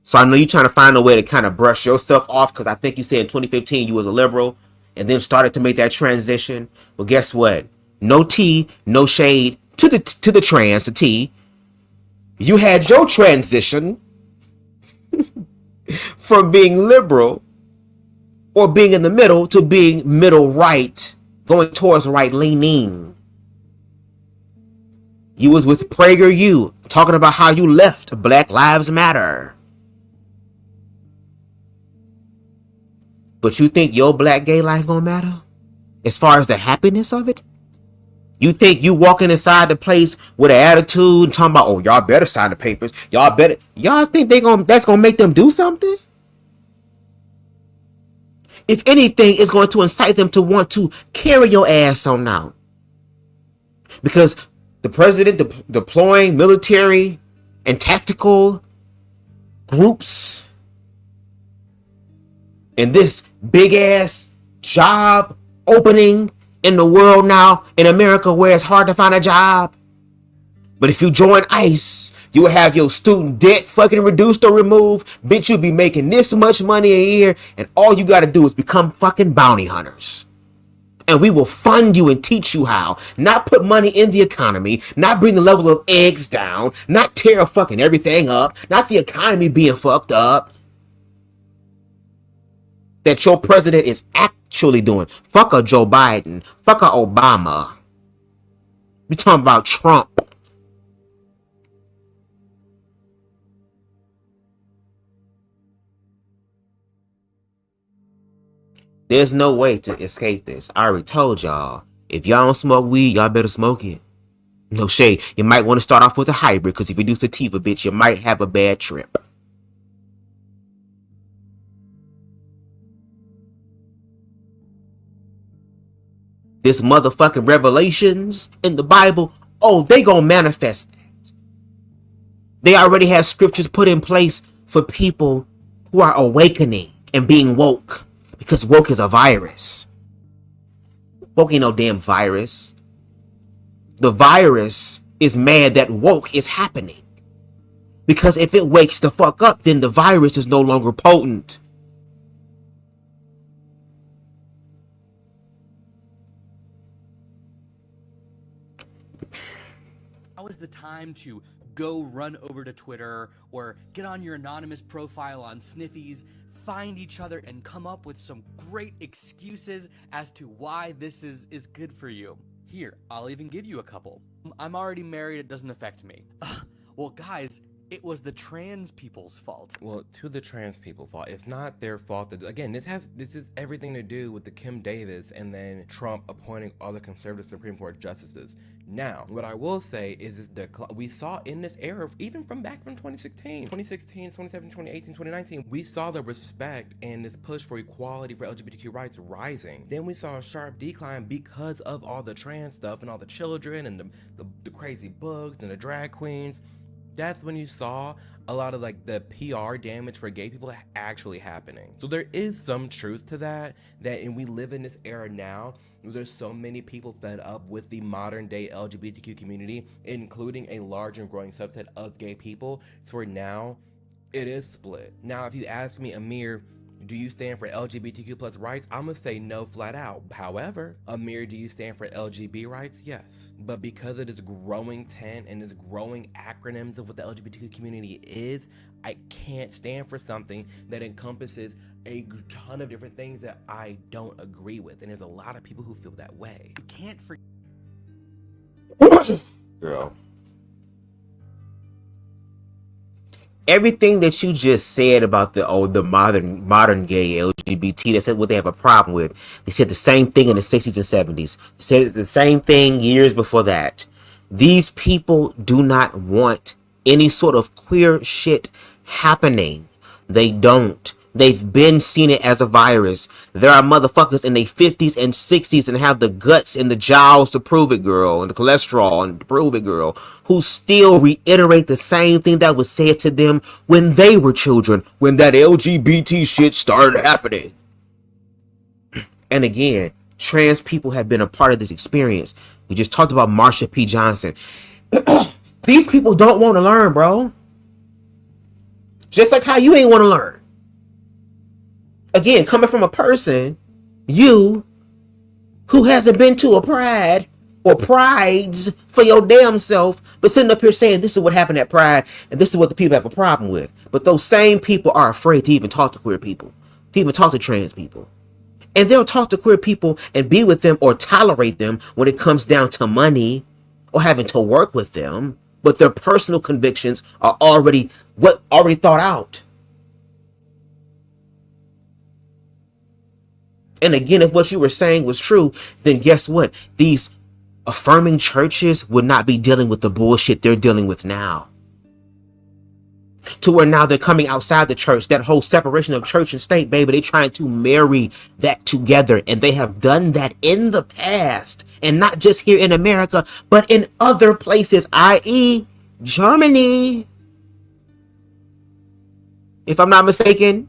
So I know you're trying to find a way to kind of brush yourself off, because I think you said in 2015 you was a liberal and then started to make that transition. Well, guess what? No tea, no shade to the trans, the T. You had your transition from being liberal or being in the middle to being middle right, going towards right leaning. You was with PragerU talking about how you left Black Lives Matter. But you think your black gay life gonna matter? As far as the happiness of it? You think you walking inside the place with an attitude and talking about, oh, y'all better sign the papers. Y'all think that's gonna make them do something? If anything, it's going to incite them to want to carry your ass on out. Because the president deploying military and tactical groups in this big ass job opening in the world now in America, where it's hard to find a job. But if you join ICE, you will have your student debt fucking reduced or removed. Bitch, you'll be making this much money a year, and all you gotta do is become fucking bounty hunters. And we will fund you and teach you how. Not put money in the economy, not bring the level of eggs down, not tear fucking everything up, not the economy being fucked up. That your president is actually doing. Fuck a Joe Biden. Fuck a Obama. We talking about Trump. There's no way to escape this. I already told y'all. If y'all don't smoke weed, y'all better smoke it. No shade. You might want to start off with a hybrid, because if you do sativa, bitch, you might have a bad trip. This motherfucking revelations in the Bible, oh, they gonna manifest that. They already have scriptures put in place for people who are awakening and being woke. Because woke is a virus. Woke ain't no damn virus. The virus is mad that woke is happening. Because if it wakes the fuck up, then the virus is no longer potent. Now is the time to go run over to Twitter or get on your anonymous profile on Sniffies, find each other, and come up with some great excuses as to why this is good for you. Here, I'll even give you a couple. I'm already married, it doesn't affect me. Well, guys, it was the trans people's fault. Well, to the trans people's fault. It's not their fault. That, again, this is everything to do with the Kim Davis and then Trump appointing all the conservative Supreme Court justices. Now, what I will say is we saw in this era, even from back from 2016, 2017, 2018, 2019, we saw the respect and this push for equality for LGBTQ rights rising. Then we saw a sharp decline because of all the trans stuff and all the children and the crazy books and the drag queens. That's when you saw a lot of like the PR damage for gay people actually happening. So there is some truth to that, and we live in this era now where there's so many people fed up with the modern day LGBTQ community, including a large and growing subset of gay people, to where now it is split. Now, if you ask me, Amir, do you stand for LGBTQ plus rights? I'm gonna say no flat out. However, Amir, do you stand for LGB rights? Yes. But because of this growing tent and this growing acronyms of what the LGBTQ community is, I can't stand for something that encompasses a ton of different things that I don't agree with. And there's a lot of people who feel that way. You can't forget. Girl. everything that you just said about the modern gay LGBT, that's what they have a problem with. They said the same thing in the 60s and 70s. They said the same thing years before that. These people do not want any sort of queer shit happening. They don't. They've been seen it as a virus. There are motherfuckers in their 50s and 60s and have the guts and the jowls to prove it, girl, and the cholesterol and to prove it, girl, who still reiterate the same thing that was said to them when they were children, when that LGBT shit started happening. And again, trans people have been a part of this experience. We just talked about Marsha P. Johnson. These people don't want to learn, bro. Just like how you ain't want to learn. Again, coming from a person, you, who hasn't been to a pride or prides for your damn self, but sitting up here saying this is what happened at Pride and this is what the people have a problem with. But those same people are afraid to even talk to queer people, to even talk to trans people. And they'll talk to queer people and be with them or tolerate them when it comes down to money or having to work with them. But their personal convictions are already thought out. And again, if what you were saying was true, then guess what? These affirming churches would not be dealing with the bullshit they're dealing with now. To where now they're coming outside the church, that whole separation of church and state, baby, they're trying to marry that together. And they have done that in the past. And not just here in America, but in other places, i.e. Germany. If I'm not mistaken.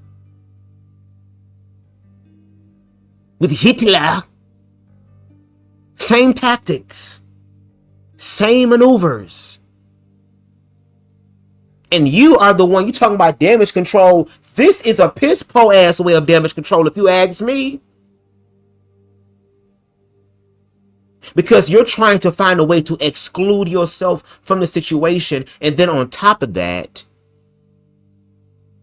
With Hitler, same tactics, same maneuvers. And you are the one, you talking about damage control. This is a piss po ass way of damage control, if you ask me. Because you're trying to find a way to exclude yourself from the situation. And then on top of that,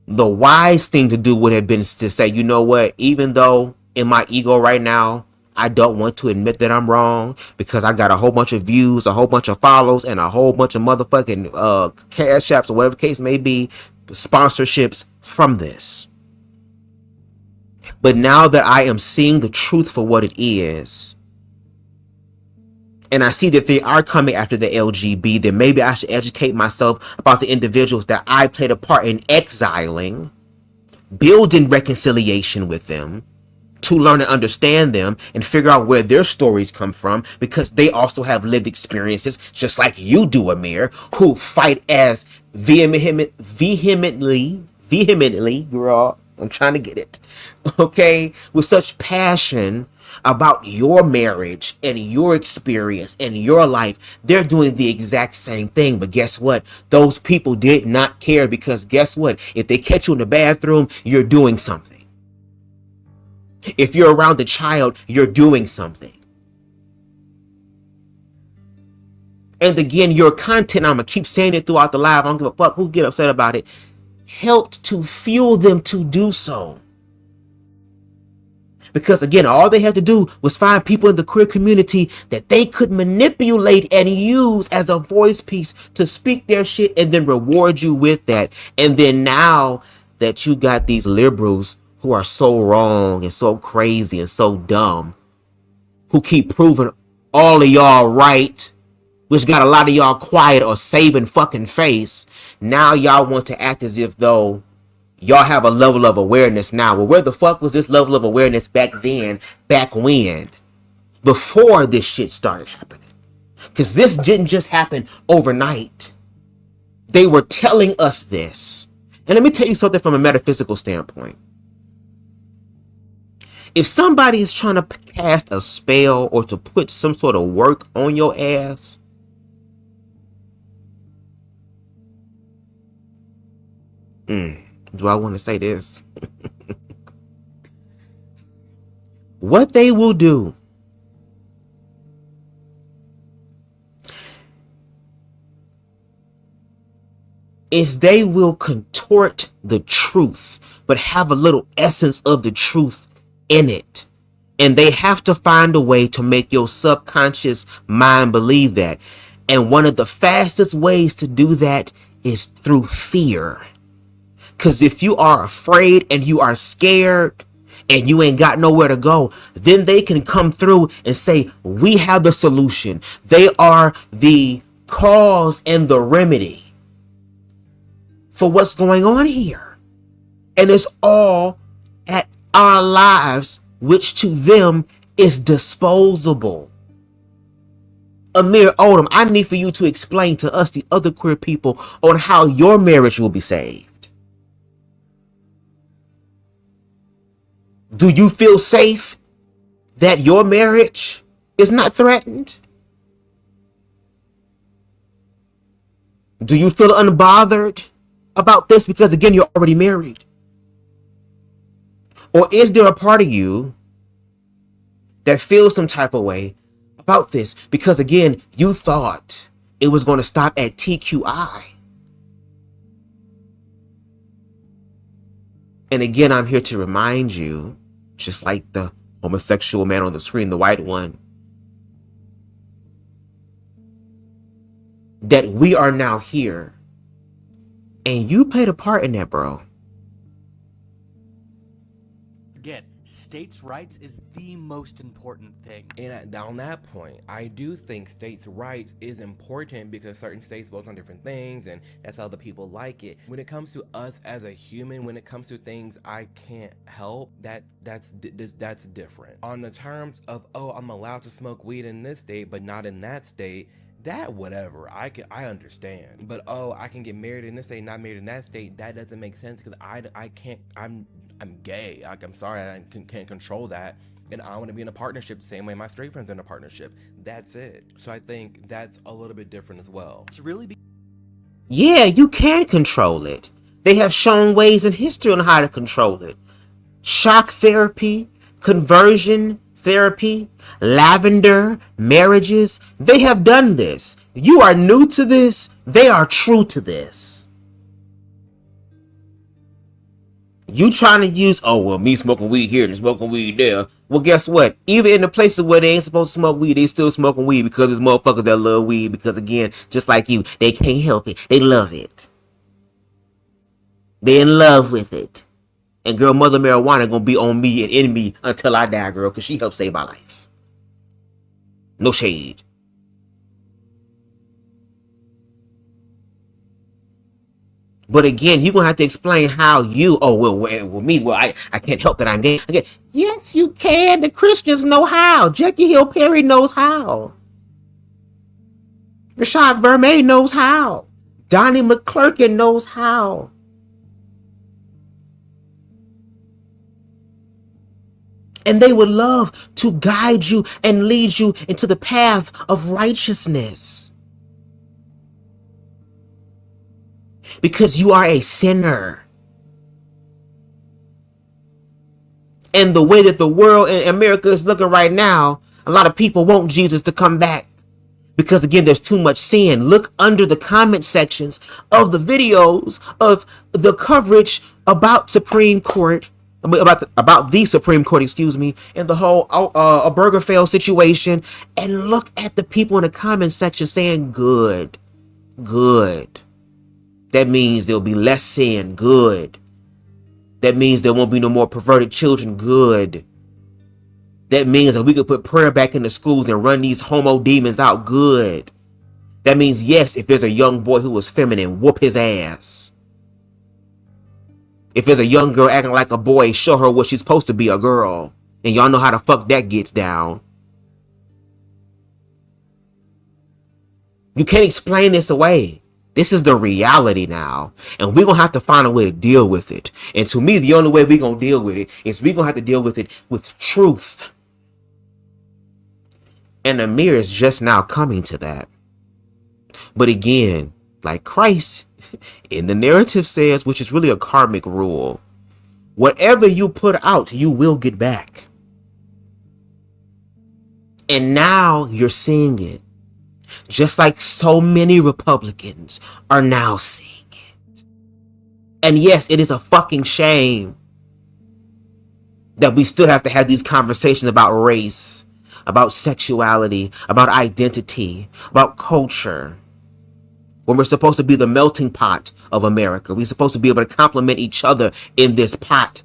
the wise thing to do would have been to say, you know what, even though in my ego right now, I don't want to admit that I'm wrong because I got a whole bunch of views, a whole bunch of follows, and a whole bunch of motherfucking cash apps or whatever the case may be, sponsorships from this. But now that I am seeing the truth for what it is, and I see that they are coming after the LGB, then maybe I should educate myself about the individuals that I played a part in exiling, building reconciliation with them, to learn and understand them and figure out where their stories come from, because they also have lived experiences just like you do, Amir, who fight as vehemently, girl, I'm trying to get it, okay, with such passion about your marriage and your experience and your life. They're doing the exact same thing, but guess what? Those people did not care, because guess what? If they catch you in the bathroom, you're doing something. If you're around the child, you're doing something. And again, your content, I'm going to keep saying it throughout the live, I don't give a fuck who get upset about it, helped to fuel them to do so. Because again, all they had to do was find people in the queer community that they could manipulate and use as a voice piece to speak their shit and then reward you with that. And then now that you got these liberals who are so wrong and so crazy and so dumb, who keep proving all of y'all right, which got a lot of y'all quiet or saving fucking face, now y'all want to act as if though y'all have a level of awareness now. Well, where the fuck was this level of awareness back then, back when, before this shit started happening? Because this didn't just happen overnight. They were telling us this. And let me tell you something from a metaphysical standpoint. If somebody is trying to cast a spell or to put some sort of work on your ass, do I want to say this? What they will do is they will contort the truth, but have a little essence of the truth in it. And they have to find a way to make your subconscious mind believe that. And one of the fastest ways to do that is through fear. Because if you are afraid and you are scared and you ain't got nowhere to go, then they can come through and say, we have the solution. They are the cause and the remedy for what's going on here. And it's all at our lives, which to them is disposable. AMIR ODOM, I need for you to explain to us, the other queer people, on how your marriage will be saved. Do you feel safe that your marriage is not threatened? Do you feel unbothered about this because, again, you're already married? Or is there a part of you that feels some type of way about this because, again, you thought it was going to stop at TQI? And again, I'm here to remind you, just like the homosexual man on the screen, the white one, that we are now here. And you played a part in that, bro. Again, states' rights is the most important thing. And on that point, I do think states' rights is important because certain states vote on different things, and that's how the people like it. When it comes to us as a human, when it comes to things I can't help, that's different. On the terms of, oh, I'm allowed to smoke weed in this state, but not in that state, that whatever, I understand. But oh, I can get married in this state, not married in that state, that doesn't make sense because I can't, I'm gay. Like, I'm sorry, I can't control that. And I want to be in a partnership the same way my straight friends are in a partnership. That's it. So I think that's a little bit different as well. It's really Yeah, you can control it. They have shown ways in history on how to control it. Shock therapy, conversion therapy, lavender marriages. They have done this. You are new to this. They are true to this. You trying to use, oh, well, me smoking weed here and smoking weed there. Well, guess what? Even in the places where they ain't supposed to smoke weed, they still smoking weed because there's motherfuckers that love weed because, again, just like you, they can't help it. They love it. They in love with it. And girl, Mother Marijuana gonna be on me and in me until I die, girl, because she helped save my life. No shade. But again, you're gonna have to explain how you, oh, well, me, I can't help that I'm gay. Again, yes, you can. The Christians know how. Jackie Hill Perry knows how. Rashad Vermay knows how. Donnie McClurkin knows how. And they would love to guide you and lead you into the path of righteousness. Because you are a sinner. And the way that the world in America is looking right now, a lot of people want Jesus to come back. Because again, there's too much sin. Look under the comment sections of the videos of the coverage about Supreme Court. About the Supreme Court, and the whole Obergefell situation, and look at the people in the comment section saying good. That means there'll be less sin. Good. That means there won't be no more perverted children. Good. That means that we could put prayer back in the schools and run these homo demons out. Good. That means, yes, if there's a young boy who was feminine, whoop his ass. If there's a young girl acting like a boy, show her what she's supposed to be, a girl. And y'all know how the fuck that gets down. You can't explain this away. This is the reality now. And we're going to have to find a way to deal with it. And to me, the only way we're going to deal with it is we're going to have to deal with it with truth. And AMIR is just now coming to that. But again, like Christ in the narrative says, which is really a karmic rule, whatever you put out, you will get back. And now you're seeing it. Just like so many Republicans are now seeing it. And yes, it is a fucking shame that we still have to have these conversations about race, about sexuality, about identity, about culture. when we're supposed to be the melting pot of America. We're supposed to be able to complement each other in this pot.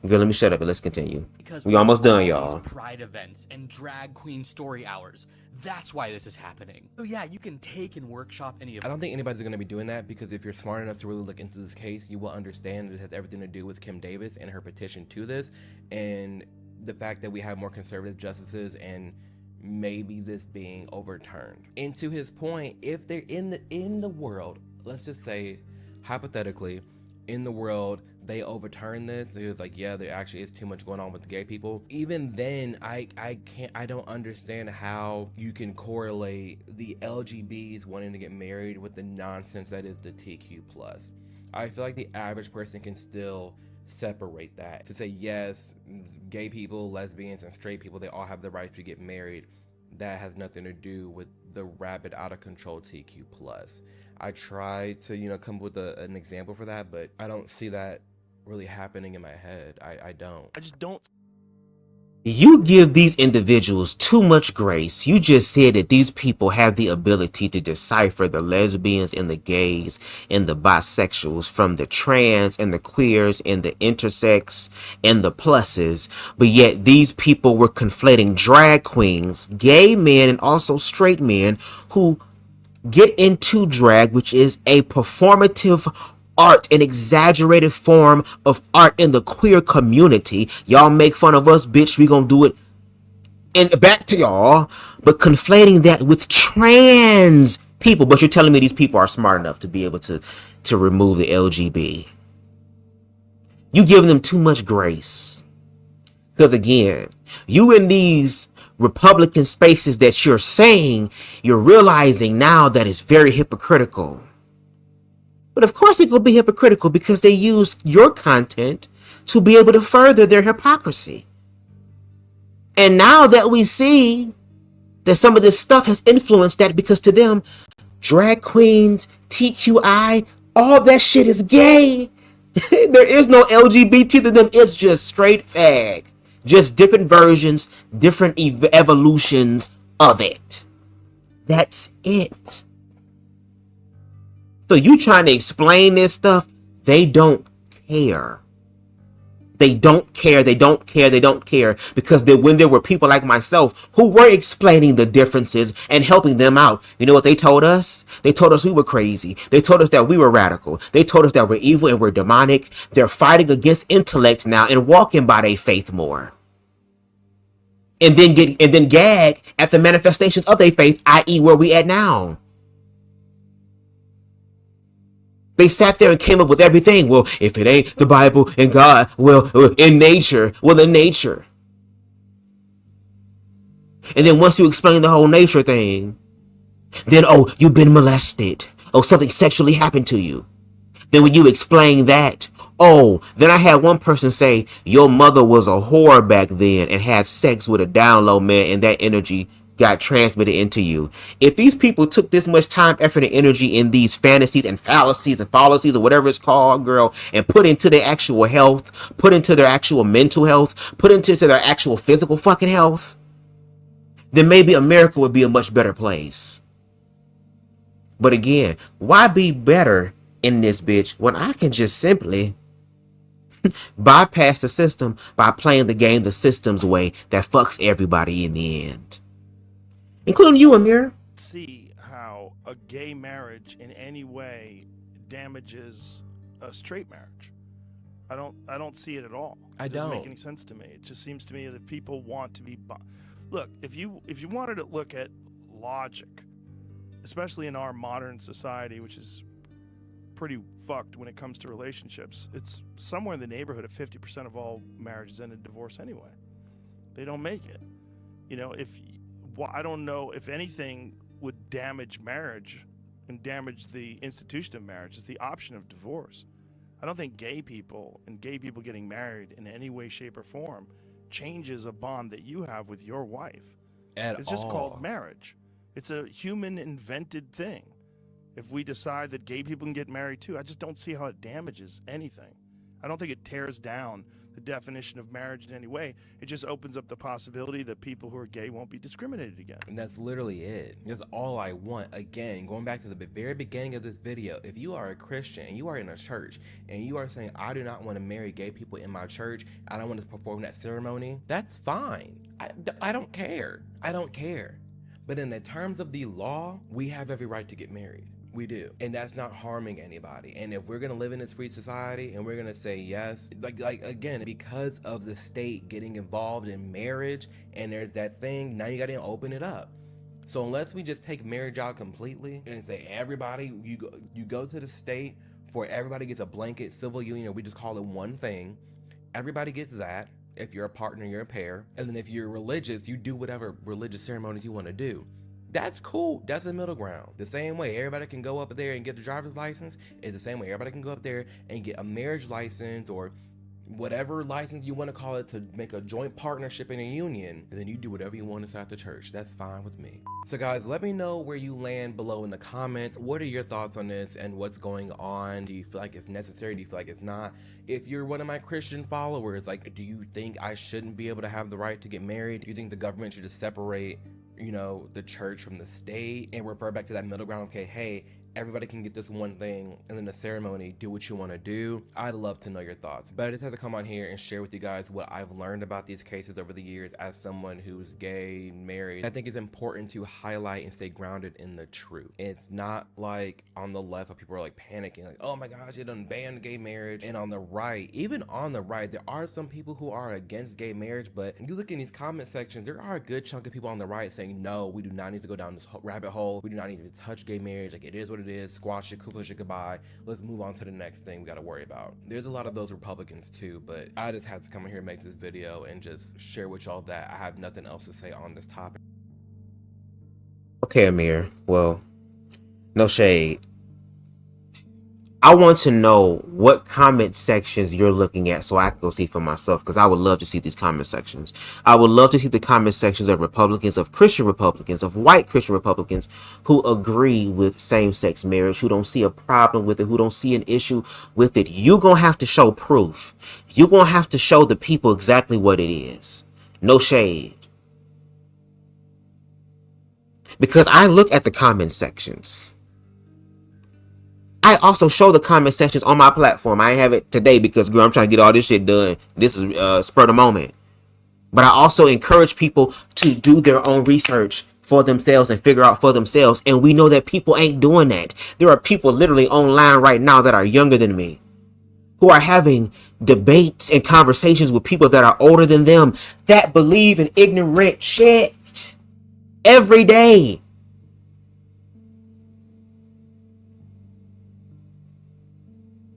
Good, let me shut up and let's continue. Because We almost done, all y'all. these pride events and drag queen story hours. That's why this is happening. So yeah, you can take and workshop any of I don't think anybody's going to be doing that, because if you're smart enough to really look into this case, you will understand that it has everything to do with Kim Davis and her petition to this, and the fact that we have more conservative justices and maybe this being overturned. And to his point, if they're in the world, let's just say hypothetically, in the world they overturn this, it was like, yeah, there actually is too much going on with the gay people. Even then, I don't understand how you can correlate the LGBs wanting to get married with the nonsense that is the TQ+. I feel like the average person can still separate that to say, yes, gay people, lesbians, and straight people, they all have the right to get married. That has nothing to do with the rabid, out of control TQ+. I try to, come up with an example for that, but I don't see that really happening in my head. I don't. I just don't. You give these individuals too much grace. You just said that these people have the ability to decipher the lesbians and the gays and the bisexuals from the trans and the queers and the intersex and the pluses. But yet these people were conflating drag queens, gay men, and also straight men who get into drag, which is a performative art, an exaggerated form of art in the queer community. Y'all make fun of us, bitch, we gonna do it and back to y'all. But conflating that with trans people, but you're telling me these people are smart enough to be able to remove the LGB. You giving them too much grace. Because again, you in these Republican spaces that you're saying, you're realizing now that it's very hypocritical. But of course it will be hypocritical because they use your content to be able to further their hypocrisy. And now that we see that some of this stuff has influenced that, because to them, drag queens, TQI, all that shit is gay. There is no LGBT to them. It's just straight fag. Just different versions, different evolutions of it. That's it. So you trying to explain this stuff, they don't care. They don't care, they don't care, they don't care. Because when there were people like myself who were explaining the differences and helping them out, you know what they told us? They told us we were crazy. They told us that we were radical. They told us that we're evil and we're demonic. They're fighting against intellect now and walking by their faith more. And then gag at the manifestations of their faith, i.e. where we at now. They sat there and came up with everything. Well, if it ain't the Bible and God, well, in nature, in nature. And then once you explain the whole nature thing, then, oh, you've been molested. Oh, something sexually happened to you. Then when you explain that, oh, then I had one person say, your mother was a whore back then and had sex with a down low man, and that energy got transmitted into you. If these people took this much time, effort, and energy in these fantasies and fallacies or whatever it's called, girl, and put into their actual health, put into their actual mental health, put into their actual physical fucking health, then maybe America would be a much better place. But again, why be better in this bitch when I can just simply bypass the system by playing the game the system's way that fucks everybody in the end? Including you, Amir. See how a gay marriage in any way damages a straight marriage. I don't see it at all. It doesn't make any sense to me. It just seems to me that people want to be look, if you wanted to look at logic, especially in our modern society, which is pretty fucked when it comes to relationships, it's somewhere in the neighborhood of 50% of all marriages end in divorce anyway. They don't make it. I don't know if anything would damage marriage and damage the institution of marriage is the option of divorce. I don't think gay people getting married in any way, shape, or form changes a bond that you have with your wife. It's just called marriage. It's a human invented thing. If we decide that gay people can get married too, I just don't see how it damages anything. I don't think it tears down the definition of marriage in any way. It just opens up the possibility that people who are gay won't be discriminated against. And that's literally it. That's all I want. Again, going back to the very beginning of this video, if you are a Christian and you are in a church and you are saying, I do not want to marry gay people in my church, I don't want to perform that ceremony, that's fine. I don't care. I don't care. But in the terms of the law, we have every right to get married. We do. And that's not harming anybody. And if we're going to live in this free society and we're going to say yes, like again, because of the state getting involved in marriage and there's that thing, now you got to open it up. So unless we just take marriage out completely and say everybody, you go to the state for everybody gets a blanket civil union, or we just call it one thing. Everybody gets that. If you're a partner, you're a pair. And then if you're religious, you do whatever religious ceremonies you want to do. That's cool. That's the middle ground. The same way everybody can go up there and get the driver's license is the same way everybody can go up there and get a marriage license or whatever license you want to call it to make a joint partnership in a union, and then you do whatever you want inside the church. That's fine with me. So guys, let me know where you land below in the comments. What are your thoughts on this and what's going on? Do you feel like it's necessary? Do you feel like it's not? If you're one of my Christian followers, like, do you think I shouldn't be able to have the right to get married? Do you think the government should just separate, you know, the church from the state and refer back to that middle ground? Okay, hey, everybody can get this one thing, and then the ceremony, do what you want to do. I'd love to know your thoughts, but I just have to come on here and share with you guys what I've learned about these cases over the years as someone who's gay, married. I think it's important to highlight and stay grounded in the truth. It's not like on the left, people are like panicking, like, oh my gosh, they done banned gay marriage. And on the right, even on the right, there are some people who are against gay marriage, but you look in these comment sections, there are a good chunk of people on the right saying, no, we do not need to go down this rabbit hole. We do not need to touch gay marriage. Like, it is what it is. Squash it, push it, goodbye. Let's move on to the next thing we got to worry about. There's a lot of those Republicans too, but I just had to come in here and make this video and just share with y'all that I have nothing else to say on this topic. Okay, Amir. Well, no shade. I want to know what comment sections you're looking at so I can go see for myself, because I would love to see these comment sections. I would love to see the comment sections of Republicans, of Christian Republicans, of white Christian Republicans who agree with same-sex marriage, who don't see a problem with it, who don't see an issue with it. You're going to have to show proof. You're going to have to show the people exactly what it is. No shade. Because I look at the comment sections. I also show the comment sections on my platform. I ain't have it today because, girl, I'm trying to get all this shit done. This is spur of the moment. But I also encourage people to do their own research for themselves and figure out for themselves. And we know that people ain't doing that. There are people literally online right now that are younger than me, who are having debates and conversations with people that are older than them that believe in ignorant shit every day.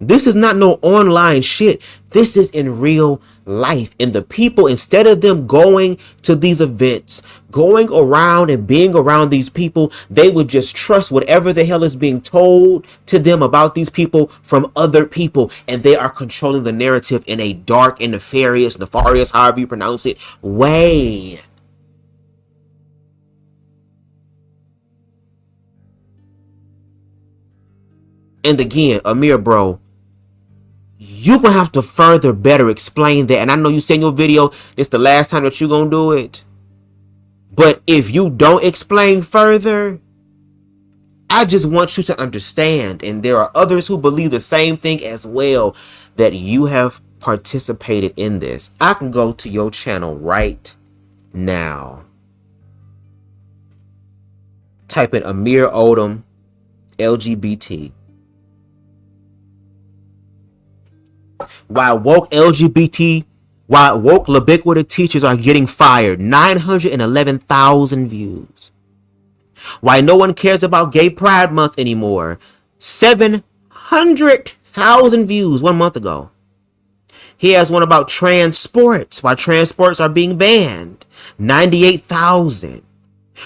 This is not no online shit. This is in real life. And the people, instead of them going to these events, going around and being around these people, they would just trust whatever the hell is being told to them about these people from other people. And they are controlling the narrative in a dark and nefarious, however you pronounce it, way. And again, Amir, bro, you're going to have to further better explain that. And I know you said in your video, it's the last time that you're going to do it. But if you don't explain further, I just want you to understand, and there are others who believe the same thing as well, that you have participated in this. I can go to your channel right now. Type in AMIR ODOM LGBT. While woke ubiquitous teachers are getting fired, 911,000 views. Why no one cares about Gay Pride Month anymore, 700,000 views 1 month ago. He has one about trans sports, why trans sports are being banned, 98,000.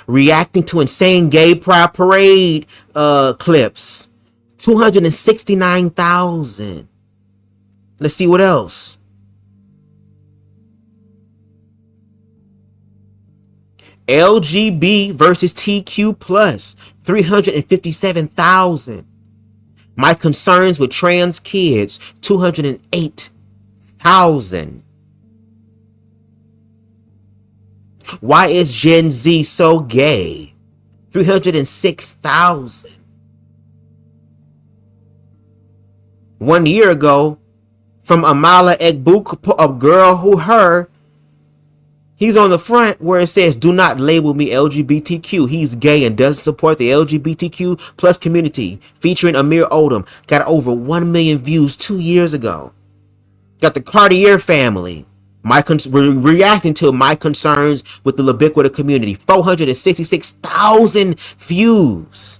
Reacting to insane Gay Pride Parade clips, 269,000. Let's see what else. LGB versus TQ plus, 357,000. My concerns with trans kids, 208,000. Why is Gen Z so gay? 306,000. 1 year ago, from Amala Egbuka, a girl who her, he's on the front where it says, "Do not label me LGBTQ. He's gay and doesn't support the LGBTQ plus community." Featuring AMIR ODOM. Got over 1 million views 2 years ago. Got the Cartier family. Reacting to my concerns with the ubiquitous community. 466,000 views.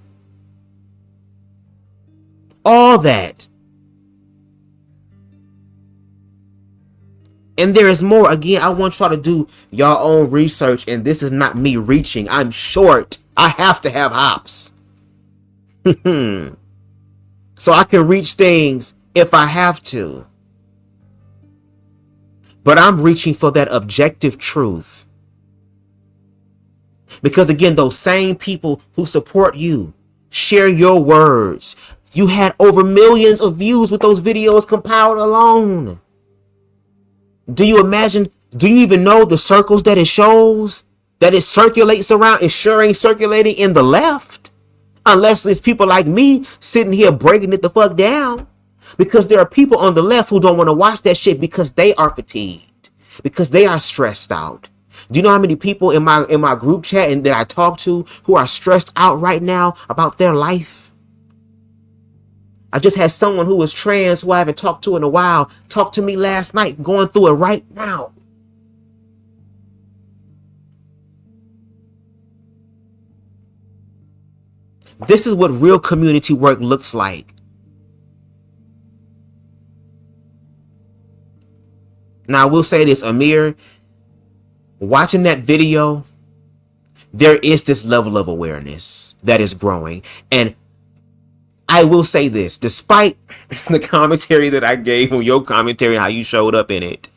All that. And there is more. Again, I want y'all to do your own research, and this is not me reaching. I'm short. I have to have hops. So I can reach things if I have to. But I'm reaching for that objective truth. Because again, those same people who support you, share your words. You had over millions of views with those videos compiled alone. Do you imagine, do you even know the circles that it shows? That it circulates around? It sure ain't circulating in the left. Unless it's people like me sitting here breaking it the fuck down. Because there are people on the left who don't want to watch that shit because they are fatigued. Because they are stressed out. Do you know how many people in my group chat and that I talk to who are stressed out right now about their life? I just had someone who was trans who I haven't talked to in a while talk to me last night, going through it right now. This is what real community work looks like. Now, I will say this, Amir, watching that video, there is this level of awareness that is growing. And I will say this, despite the commentary that I gave on your commentary and how you showed up in it.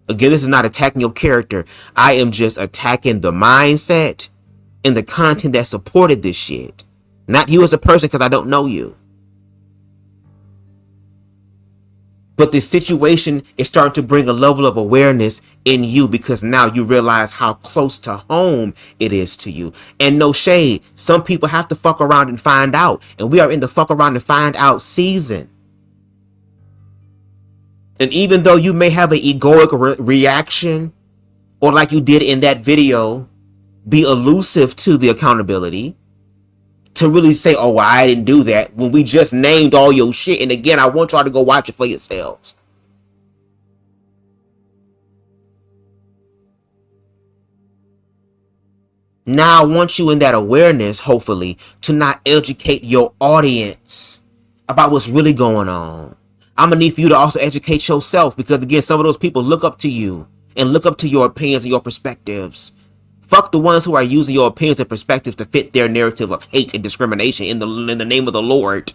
Again, this is not attacking your character. I am just attacking the mindset and the content that supported this shit. Not you as a person, because I don't know you. But this situation is starting to bring a level of awareness in you because now you realize how close to home it is to you. And no shade, some people have to fuck around and find out. And we are in the fuck around and find out season. And even though you may have an egoic reaction, or like you did in that video, be elusive to the accountability, to really say, oh, well, I didn't do that, when we just named all your shit. And again, I want y'all to go watch it for yourselves. Now I want you in that awareness, hopefully, to not educate your audience about what's really going on. I'm going to need for you to also educate yourself because, again, some of those people look up to you and look up to your opinions and your perspectives. Fuck the ones who are using your opinions and perspectives to fit their narrative of hate and discrimination in the name of the Lord.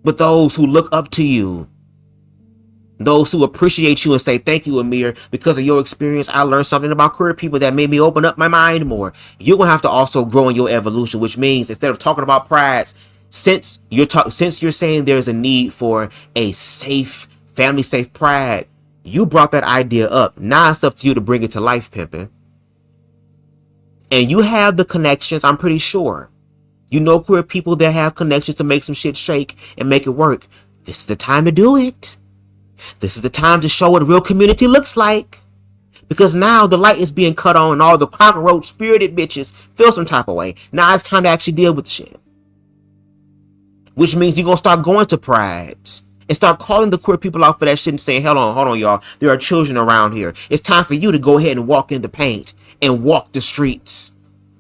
But those who look up to you, those who appreciate you and say, thank you, Amir, because of your experience, I learned something about queer people that made me open up my mind more. You're going to have to also grow in your evolution, which means instead of talking about prides, since you're saying there's a need for a safe, family-safe pride, you brought that idea up. Now it's up to you to bring it to life, pimpin'. And you have the connections, I'm pretty sure. You know queer people that have connections to make some shit shake and make it work. This is the time to do it. This is the time to show what real community looks like. Because now the light is being cut on and all the cockroach spirited bitches feel some type of way. Now it's time to actually deal with the shit. Which means you're going to start going to prides. And start calling the queer people out for that shit and saying, hold on, y'all. There are children around here. It's time for you to go ahead and walk in the paint and walk the streets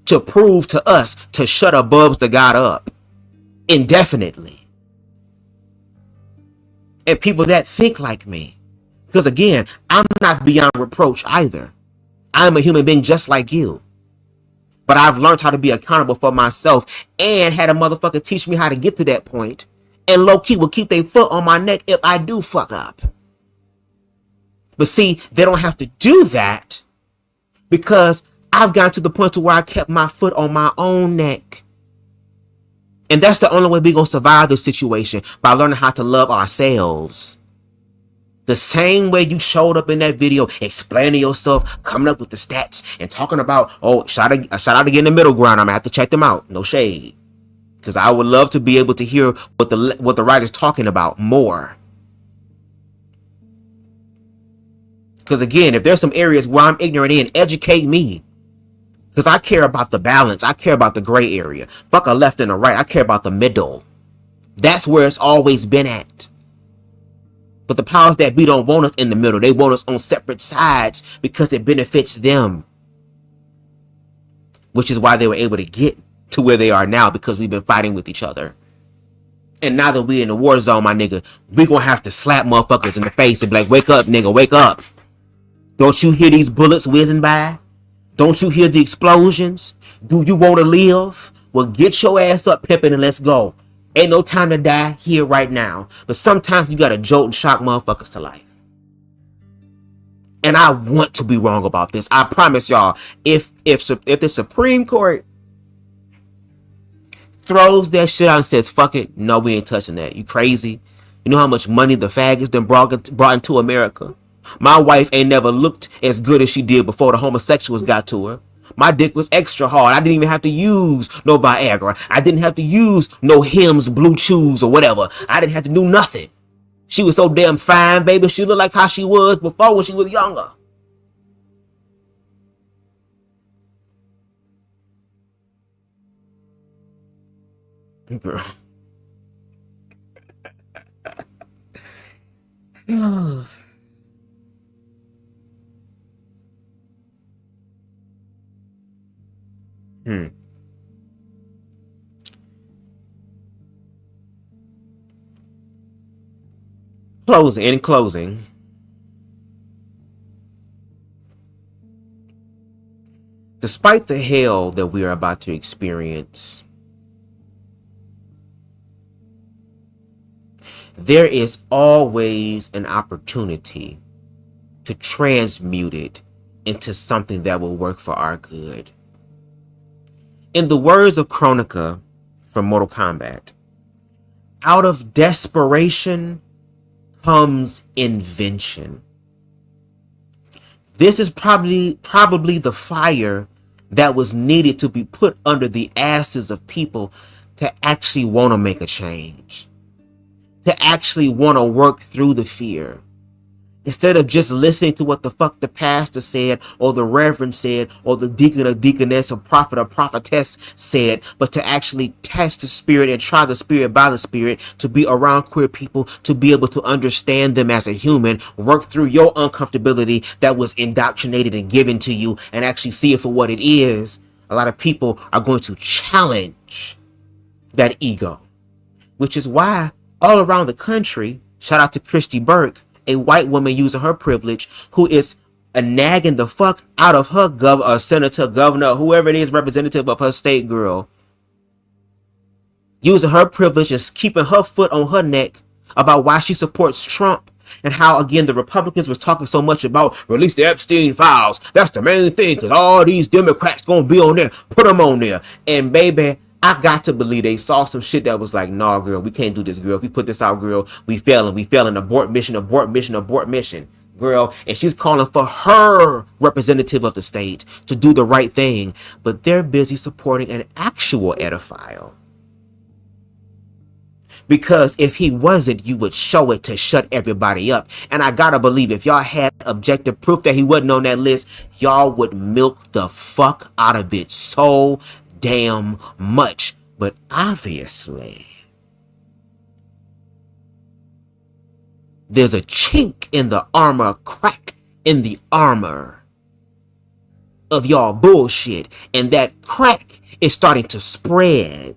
to prove to us to shut a BubzDaGawd up indefinitely. And people that think like me. Because again, I'm not beyond reproach either. I'm a human being just like you. But I've learned how to be accountable for myself and had a motherfucker teach me how to get to that point. And low-key will keep their foot on my neck if I do fuck up. But see, they don't have to do that because I've gotten to the point to where I kept my foot on my own neck. And that's the only way we're going to survive this situation, by learning how to love ourselves. The same way you showed up in that video, explaining yourself, coming up with the stats, and talking about, oh, shout out to get in the middle ground. I'm gonna have to check them out. No shade, because I would love to be able to hear what the writer's talking about more. Because again, if there's some areas where I'm ignorant in, educate me. Because I care about the balance. I care about the gray area. Fuck a left and a right. I care about the middle. That's where it's always been at. But the powers that be don't want us in the middle. They want us on separate sides because it benefits them. Which is why they were able to get to where they are now, because we've been fighting with each other. And now that we in the war zone, my nigga, we gonna have to slap motherfuckers in the face and be like, wake up, nigga, wake up. Don't you hear these bullets whizzing by? Don't you hear the explosions? Do you want to live? Well, get your ass up, pimpin', and let's go. Ain't no time to die here right now. But sometimes you gotta jolt and shock motherfuckers to life. And I want to be wrong about this. I promise y'all, if the Supreme Court throws that shit out and says, fuck it, no, we ain't touching that. You crazy? You know how much money the faggots done brought into America? My wife ain't never looked as good as she did before the homosexuals got to her. My dick was extra hard. I didn't even have to use no Viagra. I didn't have to use no Hims, Blue Chews, or whatever. I didn't have to do nothing. She was so damn fine, baby. She looked like how she was before when she was younger. Girl. In closing, despite the hell that we are about to experience, there is always an opportunity to transmute it into something that will work for our good. In the words of Kronika from Mortal Kombat, out of desperation comes invention. This is probably the fire that was needed to be put under the asses of people to actually want to make a change, to actually want to work through the fear. Instead of just listening to what the fuck the pastor said, or the reverend said, or the deacon or deaconess or prophet or prophetess said, but to actually test the spirit and try the spirit by the spirit, to be around queer people, to be able to understand them as a human, work through your uncomfortability that was indoctrinated and given to you, and actually see it for what it is. A lot of people are going to challenge that ego, which is why all around the country, shout out to Christy Burke, a white woman using her privilege, who is nagging the fuck out of her senator, governor, whoever it is, representative of her state, girl, using her privilege and keeping her foot on her neck about why she supports Trump, and how, again, the Republicans was talking so much about release the Epstein files. That's the main thing, because all these Democrats gonna be on there. Put them on there. And baby, I got to believe they saw some shit that was like, nah, girl, we can't do this, girl. If we put this out, girl, we failing. Abort mission, girl. And she's calling for her representative of the state to do the right thing, but they're busy supporting an actual pedophile. Because if he wasn't, you would show it to shut everybody up. And I gotta believe if y'all had objective proof that he wasn't on that list, y'all would milk the fuck out of it so damn much. But obviously, there's a chink in the armor, a crack in the armor of y'all bullshit, and that crack is starting to spread.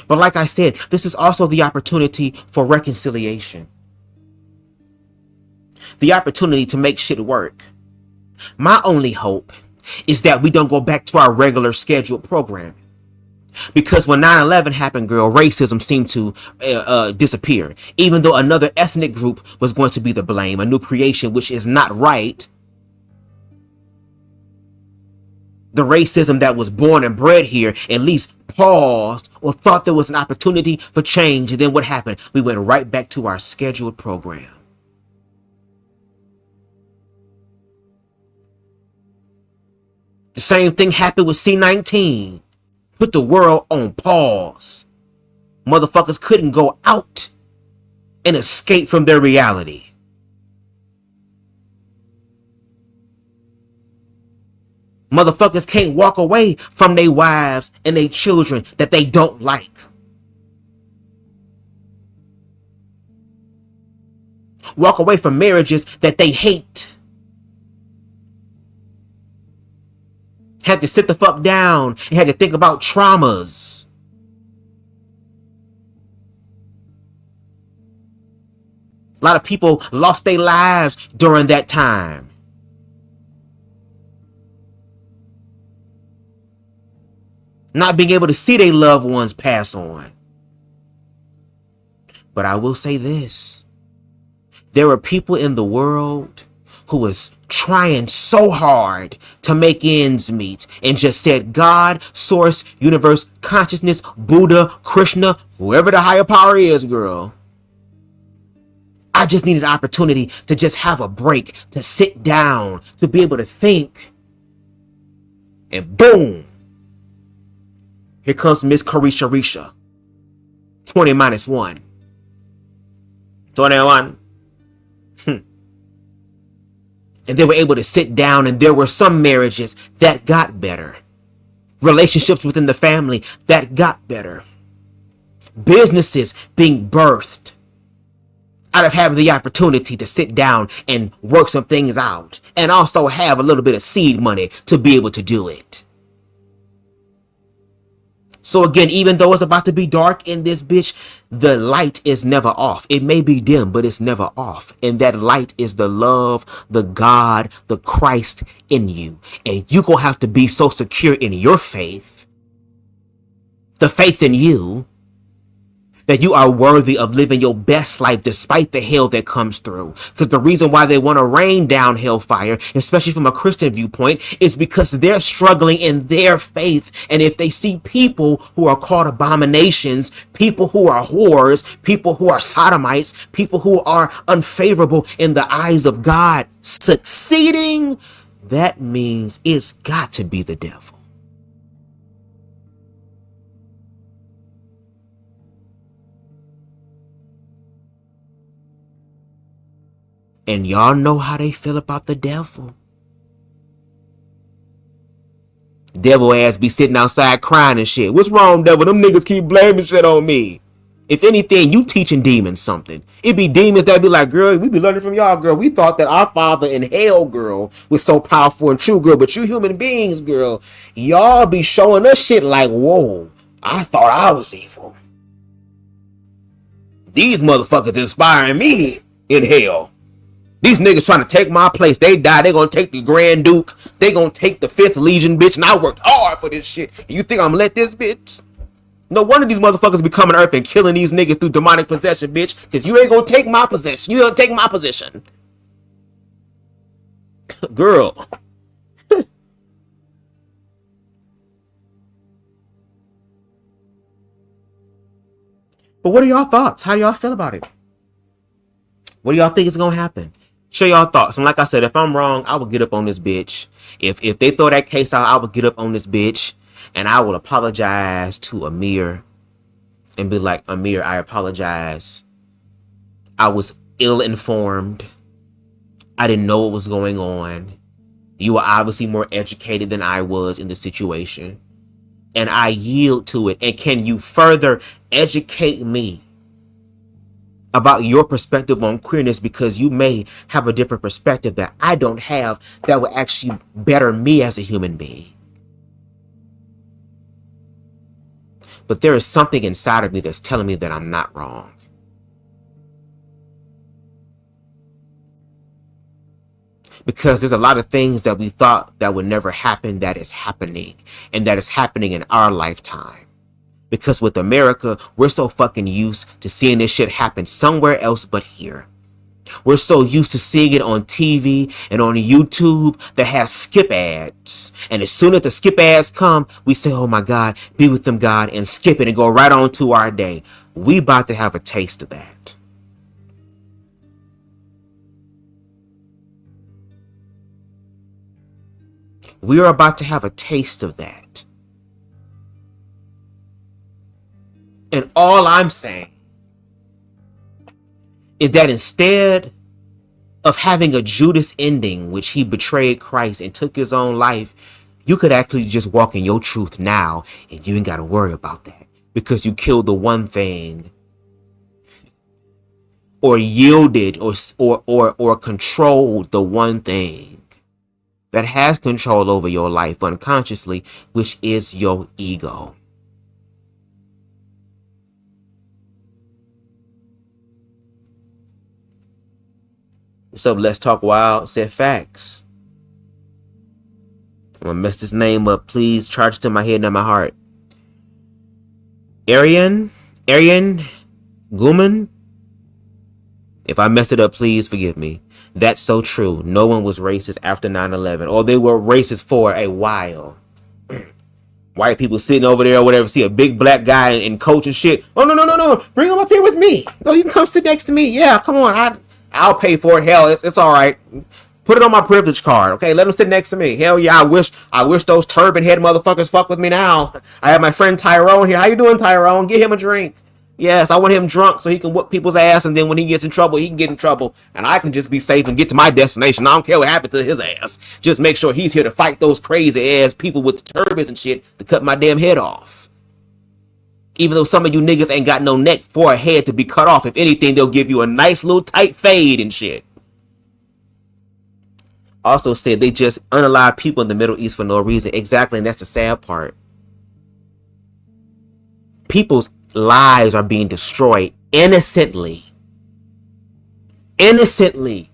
But like I said, this is also the opportunity for reconciliation, the opportunity to make shit work. My only hope is that we don't go back to our regular scheduled programming. Because when 9/11 happened, girl, racism seemed to disappear. Even though another ethnic group was going to be the blame, a new creation, which is not right. the racism that was born and bred here at least paused or thought there was an opportunity for change. And then what happened? We went right back to our scheduled program. The same thing happened with C-19. Put the world on pause. Motherfuckers couldn't go out and escape from their reality. Motherfuckers can't walk away from their wives and their children that they don't like. Walk away from marriages that they hate. Had to sit the fuck down and had to think about traumas. A lot of people lost their lives during that time. Not being able to see their loved ones pass on. But I will say this. There are people in the world who was trying so hard to make ends meet and just said, God, source, universe, consciousness, Buddha, Krishna, whoever the higher power is, girl. I just need an opportunity to just have a break, to sit down, to be able to think. And boom. Here comes Miss Carisha Risha. 20 minus 1. 21. And they were able to sit down, and there were some marriages that got better. Relationships within the family that got better. Businesses being birthed out of having the opportunity to sit down and work some things out. And also have a little bit of seed money to be able to do it. So again, even though it's about to be dark in this bitch, the light is never off. It may be dim, but it's never off. And that light is the love, the God, the Christ in you. And you gonna have to be so secure in your faith, the faith in you, that you are worthy of living your best life despite the hell that comes through. Because the reason why they want to rain down hellfire, especially from a Christian viewpoint, is because they're struggling in their faith. And if they see people who are called abominations, people who are whores, people who are sodomites, people who are unfavorable in the eyes of God succeeding, that means it's got to be the devil. And y'all know how they feel about the devil. Devil ass be sitting outside crying and shit. What's wrong, devil? Them niggas keep blaming shit on me. If anything, you teaching demons something. It be demons that be like, girl, we be learning from y'all, girl. We thought that our father in hell, girl, was so powerful and true, girl. But you human beings, girl, y'all be showing us shit like, whoa, I thought I was evil. These motherfuckers inspiring me in hell. These niggas trying to take my place. They die. They gonna take the Grand Duke. They gonna take the 5th Legion, bitch. And I worked hard for this shit. And you think I'm gonna let this bitch? No wonder these motherfuckers be coming to Earth and killing these niggas through demonic possession, bitch. Because you ain't gonna take my possession. You gonna take my position. Girl. But what are y'all thoughts? How do y'all feel about it? What do y'all think is gonna happen? Share y'all thoughts. And like I said, if I'm wrong, I will get up on this bitch. If they throw that case out, I will get up on this bitch and I will apologize to AMIR and be like, AMIR, I apologize. I was ill-informed. I didn't know what was going on. You were obviously more educated than I was in the situation. And I yield to it. And can you further educate me about your perspective on queerness, because you may have a different perspective that I don't have that will actually better me as a human being. But there is something inside of me that's telling me that I'm not wrong. Because there's a lot of things that we thought that would never happen that is happening, and that is happening in our lifetime. Because with America, we're so fucking used to seeing this shit happen somewhere else but here. We're so used to seeing it on TV and on YouTube that has skip ads. And as soon as the skip ads come, we say, oh my God, be with them, God, and skip it and go right on to our day. We about to have a taste of that. We are about to have a taste of that. And all I'm saying is that instead of having a Judas ending, which he betrayed Christ and took his own life, you could actually just walk in your truth now and you ain't got to worry about that because you killed the one thing or yielded or controlled the one thing that has control over your life unconsciously, which is your ego. What's up, Let's Talk Wild? Said facts. I'm gonna mess this name up. Please charge it to my head, not my heart. Arian Guman. If I messed it up, please forgive me. That's so true. No one was racist after 9/11, or they were racist for a while. White people sitting over there or whatever, see a big black guy and coach and shit. Oh no! Bring him up here with me. No, you can come sit next to me. Yeah, come on. I'll pay for it. Hell, it's all right. Put it on my privilege card. Okay, let him sit next to me. Hell yeah, I wish those turban head motherfuckers fuck with me now. I have my friend Tyrone here. How you doing, Tyrone? Get him a drink. Yes, I want him drunk so he can whoop people's ass, and then when he gets in trouble, he can get in trouble, and I can just be safe and get to my destination. I don't care what happened to his ass. Just make sure he's here to fight those crazy ass people with the turbans and shit to cut my damn head off. Even though some of you niggas ain't got no neck for a head to be cut off. If anything, they'll give you a nice little tight fade and shit. Also said they just unalive people in the Middle East for no reason. Exactly, and that's the sad part. People's lives are being destroyed innocently. Innocently.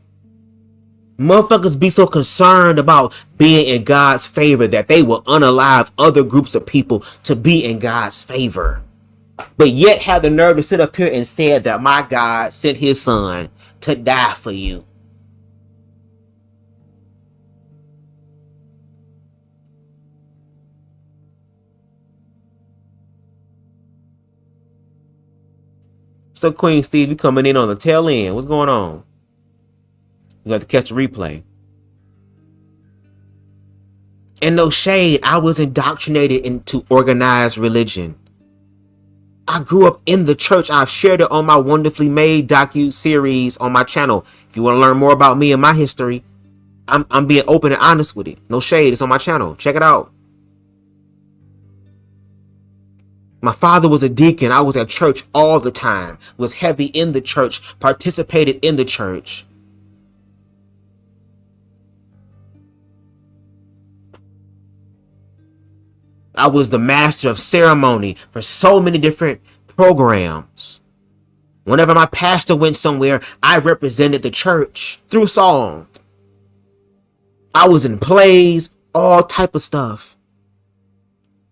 Motherfuckers be so concerned about being in God's favor that they will unalive other groups of people to be in God's favor. But yet have the nerve to sit up here and say that my God sent his son to die for you. So Queen Steve, you coming in on the tail end. What's going on? You have to catch a replay. And no shade, I was indoctrinated into organized religion. I grew up in the church. I've shared it on my wonderfully made docu-series on my channel. If you want to learn more about me and my history, I'm being open and honest with it. No shade, it's on my channel. Check it out. My father was a deacon. I was at church all the time. Was heavy in the church. Participated in the church. I was the master of ceremony for so many different programs. Whenever my pastor went somewhere, I represented the church through song. I was in plays, all type of stuff.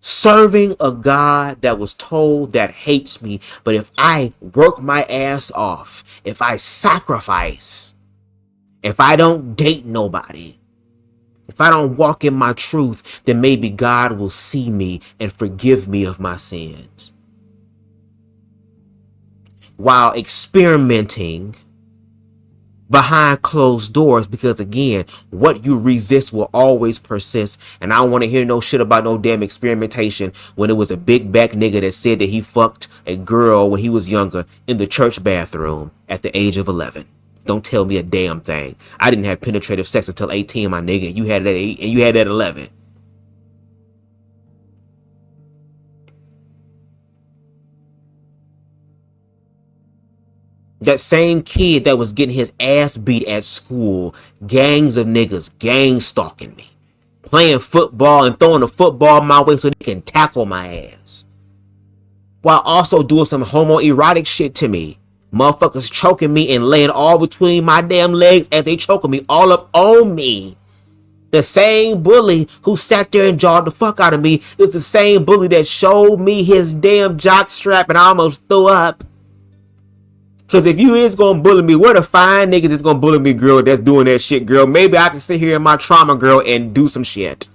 Serving a God that was told that hates me. But if I work my ass off, if I sacrifice, if I don't date nobody, if I don't walk in my truth, then maybe God will see me and forgive me of my sins. While experimenting behind closed doors, because again, what you resist will always persist. And I don't want to hear no shit about no damn experimentation when it was a big back nigga that said that he fucked a girl when he was younger in the church bathroom at the age of 11. Don't tell me a damn thing. I didn't have penetrative sex until 18, my nigga. You had it at 8 and you had it at 11. That same kid that was getting his ass beat at school, gangs of niggas gang stalking me, playing football and throwing the football my way so they can tackle my ass, while also doing some homoerotic shit to me. Motherfuckers choking me and laying all between my damn legs as they choking me all up on me. The same bully who sat there and jawed the fuck out of me is the same bully that showed me his damn jock strap and I almost threw up. Cause if you is gonna bully me, what a fine nigga that's gonna bully me, girl, that's doing that shit, girl. Maybe I can sit here in my trauma, girl, and do some shit.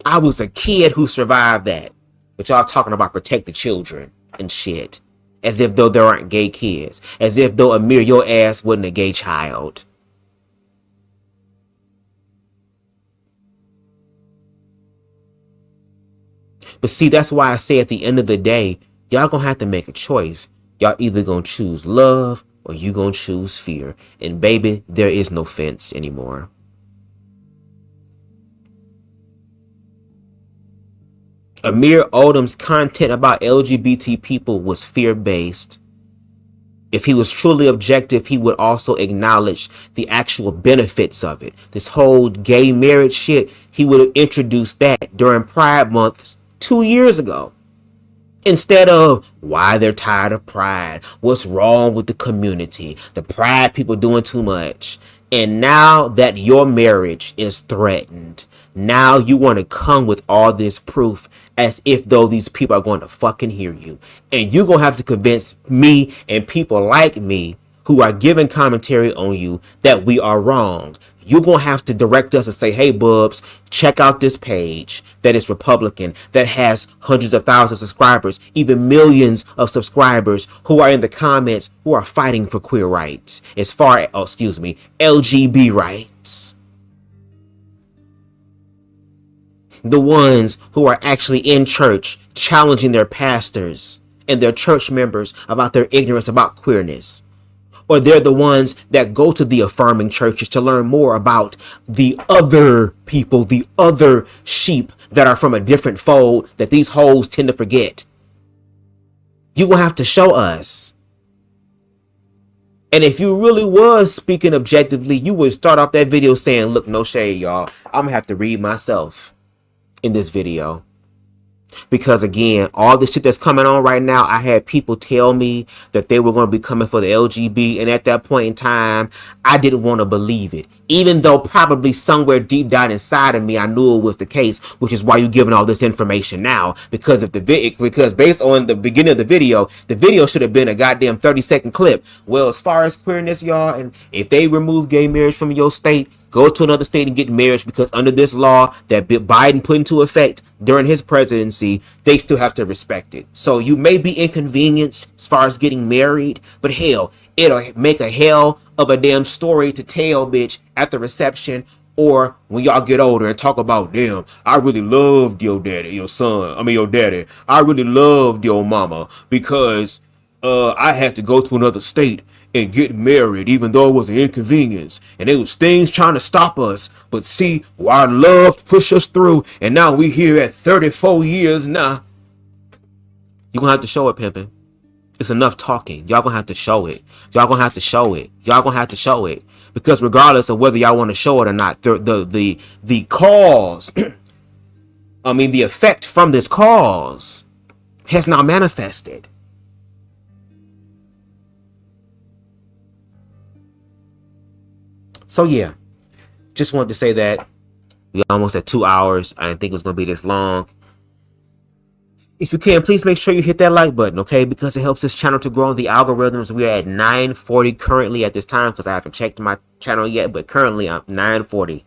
I was a kid who survived that. But y'all talking about protect the children and shit. As if though there aren't gay kids. As if though Amir, your ass wasn't a gay child. But see, that's why I say at the end of the day, y'all gonna have to make a choice. Y'all either gonna choose love or you gonna choose fear. And baby, there is no fence anymore. Amir Odom's content about LGBT people was fear-based. If he was truly objective, he would also acknowledge the actual benefits of it. This whole gay marriage shit, he would have introduced that during Pride Month 2 years ago. Instead of why they're tired of Pride, what's wrong with the community, the Pride people doing too much. And now that your marriage is threatened, now you want to come with all this proof as if though these people are going to fucking hear you. And you're going to have to convince me and people like me who are giving commentary on you that we are wrong. You're going to have to direct us and say, hey, Bubs, check out this page that is Republican, that has hundreds of thousands of subscribers, even millions of subscribers who are in the comments who are fighting for queer rights, as far as, LGB rights. The ones who are actually in church challenging their pastors and their church members about their ignorance about queerness. Or they're the ones that go to the affirming churches to learn more about the other people, the other sheep that are from a different fold that these hoes tend to forget. You will have to show us. And if you really was speaking objectively, you would start off that video saying, look, no shade, y'all. I'm going to have to read myself in this video. Because again, all the shit that's coming on right now, I had people tell me that they were going to be coming for the LGB. And at that point in time, I didn't want to believe it. Even though probably somewhere deep down inside of me, I knew it was the case, which is why you're giving all this information now. Because of because based on the beginning of the video should have been a goddamn 30-second clip. Well, as far as queerness, y'all, and if they remove gay marriage from your state, go to another state and get married, because under this law that Biden put into effect during his presidency, they still have to respect it. So you may be inconvenienced as far as getting married, but hell, it'll make a hell of a damn story to tell, bitch, at the reception or when y'all get older and talk about, damn, I really loved your daddy, your daddy. I really loved your mama because I had to go to another state and get married, even though it was an inconvenience and it was things trying to stop us. But see, our love pushed us through, and now we here at 34 years now. You're gonna have to show it, pimping. It's enough talking. Y'all gonna have to show it. Y'all gonna have to show it. Y'all gonna have to show it. Because regardless of whether y'all want to show it or not, the cause, the effect from this cause has now manifested. So yeah, just wanted to say that we're almost at 2 hours. I didn't think it was going to be this long. If you can, please make sure you hit that like button, okay? Because it helps this channel to grow in the algorithms. We are at 940 currently at this time because I haven't checked my channel yet, but currently I'm 940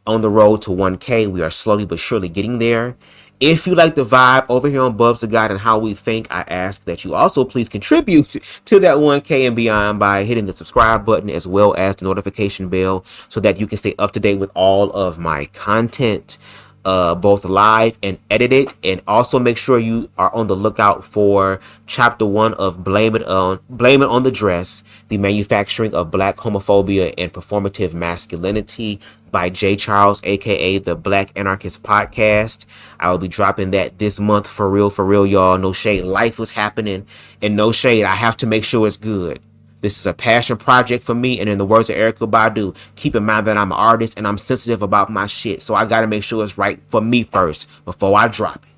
on the road to 1K. We are slowly but surely getting there. If you like the vibe over here on BubzDaGawd and how we think, I ask that you also please contribute to that 1K and beyond by hitting the subscribe button as well as the notification bell so that you can stay up to date with all of my content, both live and edited. And also make sure you are on the lookout for chapter 1 of Blame It on the Dress, the manufacturing of black homophobia and performative masculinity, by J. Charles, aka the Black Anarchist Podcast. I will be dropping that this month for real, y'all. No shade. Life was happening, and no shade. I have to make sure it's good. This is a passion project for me, and in the words of Erykah Badu, keep in mind that I'm an artist and I'm sensitive about my shit, so I gotta make sure it's right for me first before I drop it.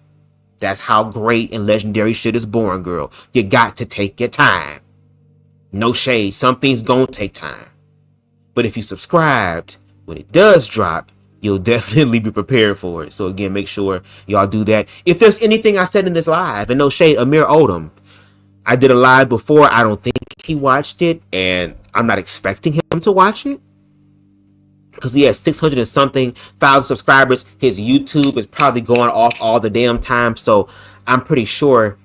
That's how great and legendary shit is born, girl. You got to take your time. No shade. Some things gonna take time. But if you subscribed, when it does drop, you'll definitely be prepared for it. So again, make sure y'all do that. If there's anything I said in this live, and no shade, AMIR ODOM, I did a live before. I don't think he watched it, and I'm not expecting him to watch it because he has 600 and something thousand subscribers. His YouTube is probably going off all the damn time, so I'm pretty sure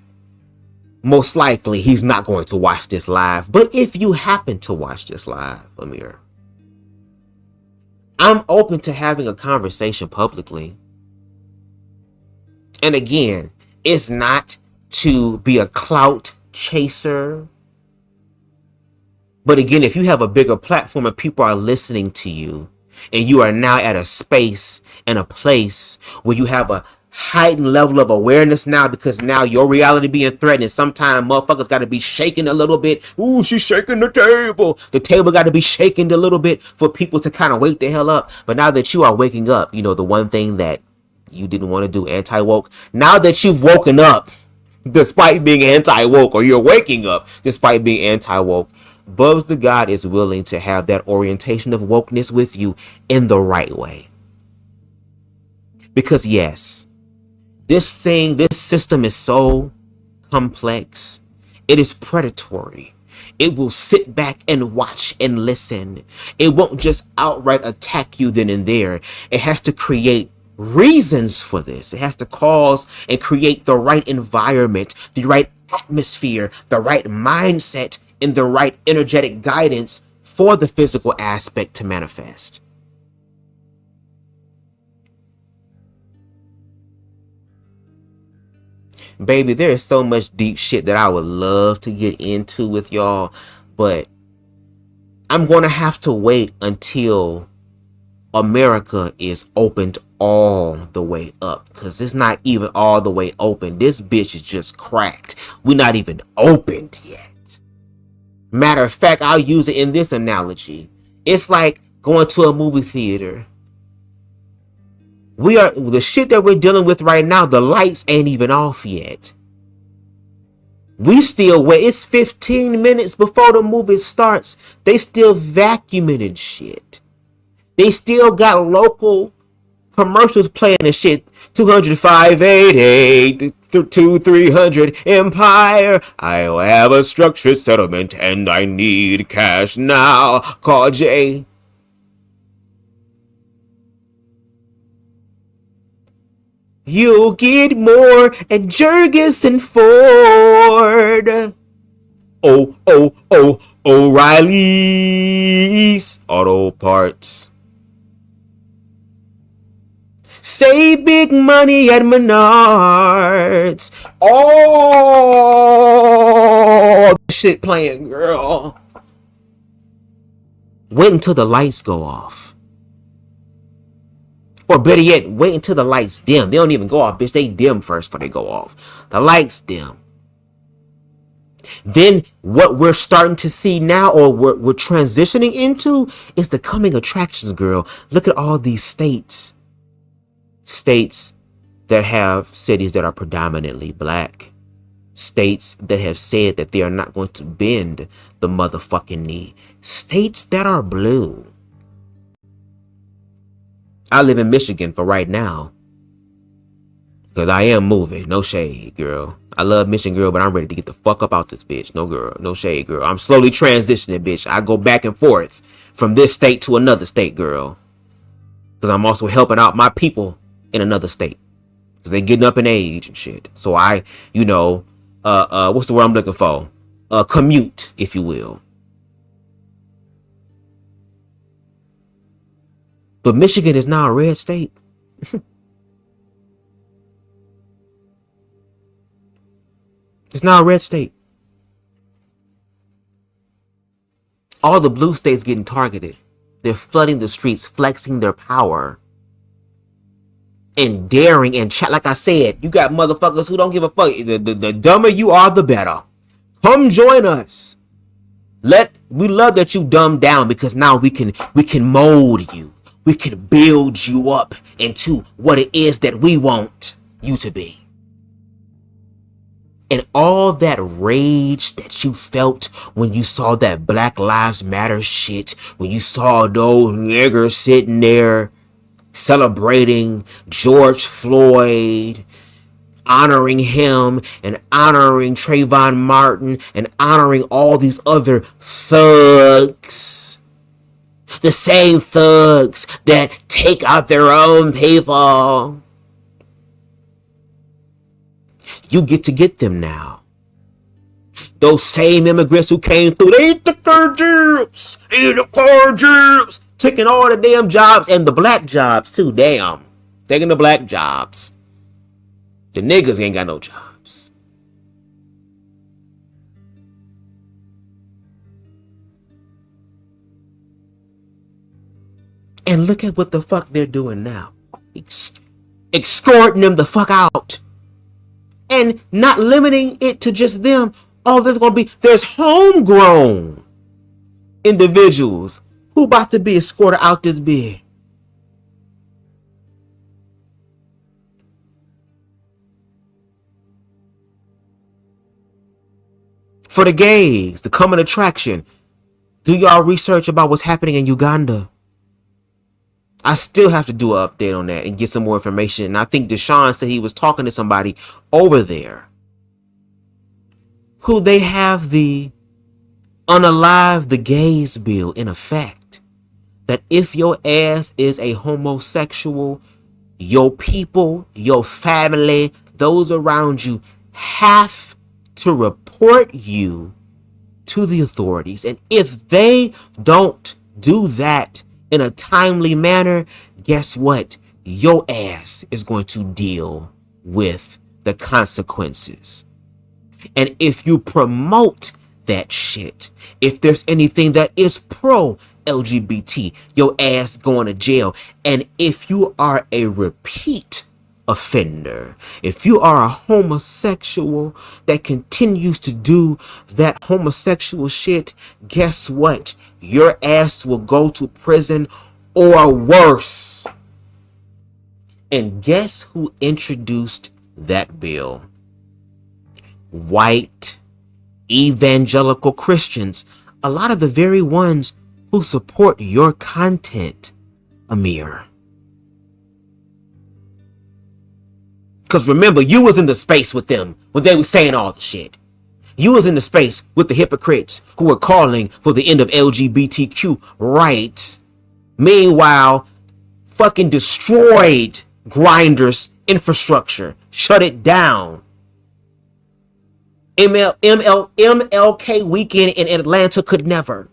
most likely he's not going to watch this live. But if you happen to watch this live, AMIR, I'm open to having a conversation publicly. And again, it's not to be a clout chaser. But again, if you have a bigger platform and people are listening to you, and you are now at a space and a place where you have a heightened level of awareness now, because now your reality being threatened, and sometimes motherfuckers got to be shaking a little bit. Ooh, she's shaking the table. The table got to be shaking a little bit for people to kind of wake the hell up. But now that you are waking up, you know, the one thing that you didn't want to do, anti-woke, now that you've woken up despite being anti-woke, or you're waking up despite being anti-woke, BubzDaGawd is willing to have that orientation of wokeness with you in the right way. Because yes, this system is so complex. It is predatory. It will sit back and watch and listen. It won't just outright attack you then and there. It has to create reasons for this. It has to cause and create the right environment, the right atmosphere, the right mindset, and the right energetic guidance for the physical aspect to manifest. Baby, there is so much deep shit that I would love to get into with y'all, but I'm going to have to wait until America is opened all the way up, because it's not even all the way open. This bitch is just cracked. We're not even opened yet. Matter of fact, I'll use it in this analogy. It's like going to a movie theater. The shit that we're dealing with right now, the lights ain't even off yet. We still wait. It's 15 minutes before the movie starts. They still vacuuming and shit. They still got local commercials playing and shit. 20588 to 300 Empire. I'll have a structured settlement and I need cash now. Call Jay. You'll get more at Jurgensen Ford. O'Reilly's Auto Parts. Save big money at Menards. Oh, shit playing, girl. Wait until the lights go off. Or better yet, wait until the lights dim. They don't even go off, bitch. They dim first before they go off. The lights dim. Then what we're starting to see now, or we're transitioning into, is the coming attractions, girl. Look at all these states. States that have cities that are predominantly black. States that have said that they are not going to bend the motherfucking knee. States that are blue. I live in Michigan for right now, because I am moving. No shade, girl. I love Michigan, girl, but I'm ready to get the fuck up out this bitch. No, girl. No shade, girl. I'm slowly transitioning, bitch. I go back and forth from this state to another state, girl, because I'm also helping out my people in another state, because they're getting up in age and shit. So I, what's the word I'm looking for? Commute, if you will. But Michigan is now a red state. It's now a red state. All the blue states getting targeted. They're flooding the streets, flexing their power, and daring and chat. Like I said, you got motherfuckers who don't give a fuck. The dumber you are, the better. Come join us. We love that you dumb down, because now we can mold you. We can build you up into what it is that we want you to be. And all that rage that you felt when you saw that Black Lives Matter shit, when you saw those niggers sitting there celebrating George Floyd, honoring him and honoring Trayvon Martin and honoring all these other thugs. The same thugs that take out their own people. You get them now. Those same immigrants who came through, they ain't the car jobs. Ain't the car jobs. Taking all the damn jobs and the black jobs too. Damn. Taking the black jobs. The niggas ain't got no jobs. And look at what the fuck they're doing now. Escorting them the fuck out. And not limiting it to just them. Oh, there's homegrown individuals who about to be escorted out this bed. For the gays, the coming attraction. Do y'all research about what's happening in Uganda? I still have to do an update on that and get some more information. And I think Deshaun said he was talking to somebody over there who they have the unalive the gays bill in effect. That if your ass is a homosexual, your people, your family, those around you have to report you to the authorities. And if they don't do that in a timely manner, guess what? Your ass is going to deal with the consequences. And if you promote that shit, if there's anything that is pro LGBT, your ass going to jail. And if you are a repeat offender, if you are a homosexual that continues to do that homosexual shit, guess what? Your ass will go to prison or worse. And guess who introduced that bill? White evangelical Christians. A lot of the very ones who support your content, Amir. Because remember, you was in the space with them when they were saying all the shit. You was in the space with the hypocrites who were calling for the end of LGBTQ rights. Meanwhile, fucking destroyed Grindr's infrastructure. Shut it down. MLK weekend in Atlanta could never.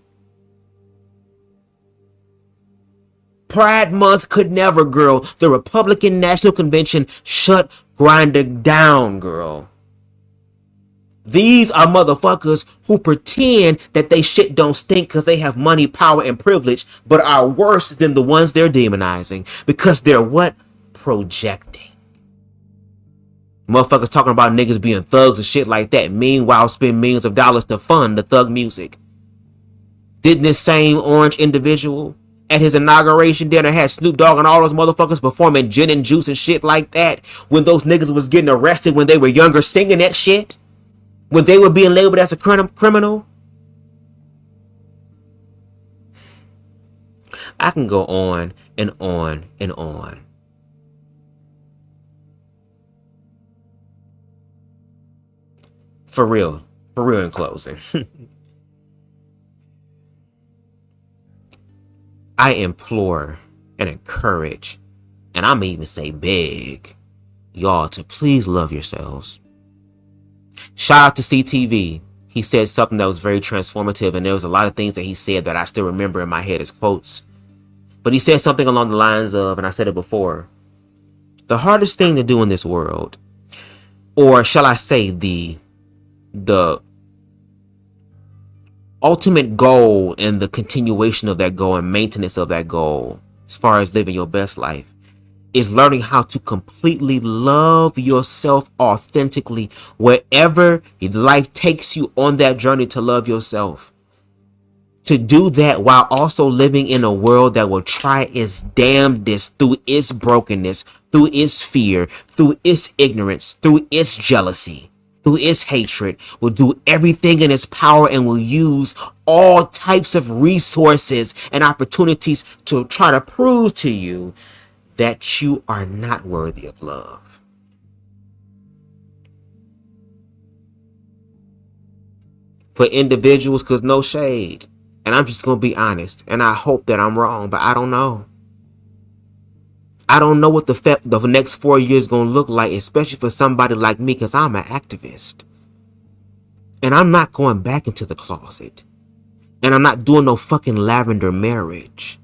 Pride Month could never, girl. The Republican National Convention shut Grindr down, girl. These are motherfuckers who pretend that they shit don't stink because they have money, power, and privilege, but are worse than the ones they're demonizing because they're what? Projecting. Motherfuckers talking about niggas being thugs and shit like that. Meanwhile, spend millions of dollars to fund the thug music. Didn't this same orange individual at his inauguration dinner had Snoop Dogg and all those motherfuckers performing gin and juice and shit like that when those niggas was getting arrested when they were younger singing that shit? When they were being labeled as a criminal? I can go on and on and on. For real in closing. I implore and encourage, and I'm even say beg, y'all to please love yourselves. Shout out to CTV. He said something that was very transformative, and there was a lot of things that he said that I still remember in my head as quotes. But he said something along the lines of, and I said it before, the hardest thing to do in this world, or shall I say the ultimate goal and the continuation of that goal and maintenance of that goal, as far as living your best life, is learning how to completely love yourself authentically wherever life takes you on that journey to love yourself. To do that while also living in a world that will try its damnedest through its brokenness, through its fear, through its ignorance, through its jealousy, through its hatred, will do everything in its power and will use all types of resources and opportunities to try to prove to you that you are not worthy of love. For individuals, because no shade. And I'm just going to be honest. And I hope that I'm wrong, but I don't know. I don't know what the next 4 years is going to look like, especially for somebody like me, because I'm an activist. And I'm not going back into the closet. And I'm not doing no fucking lavender marriage.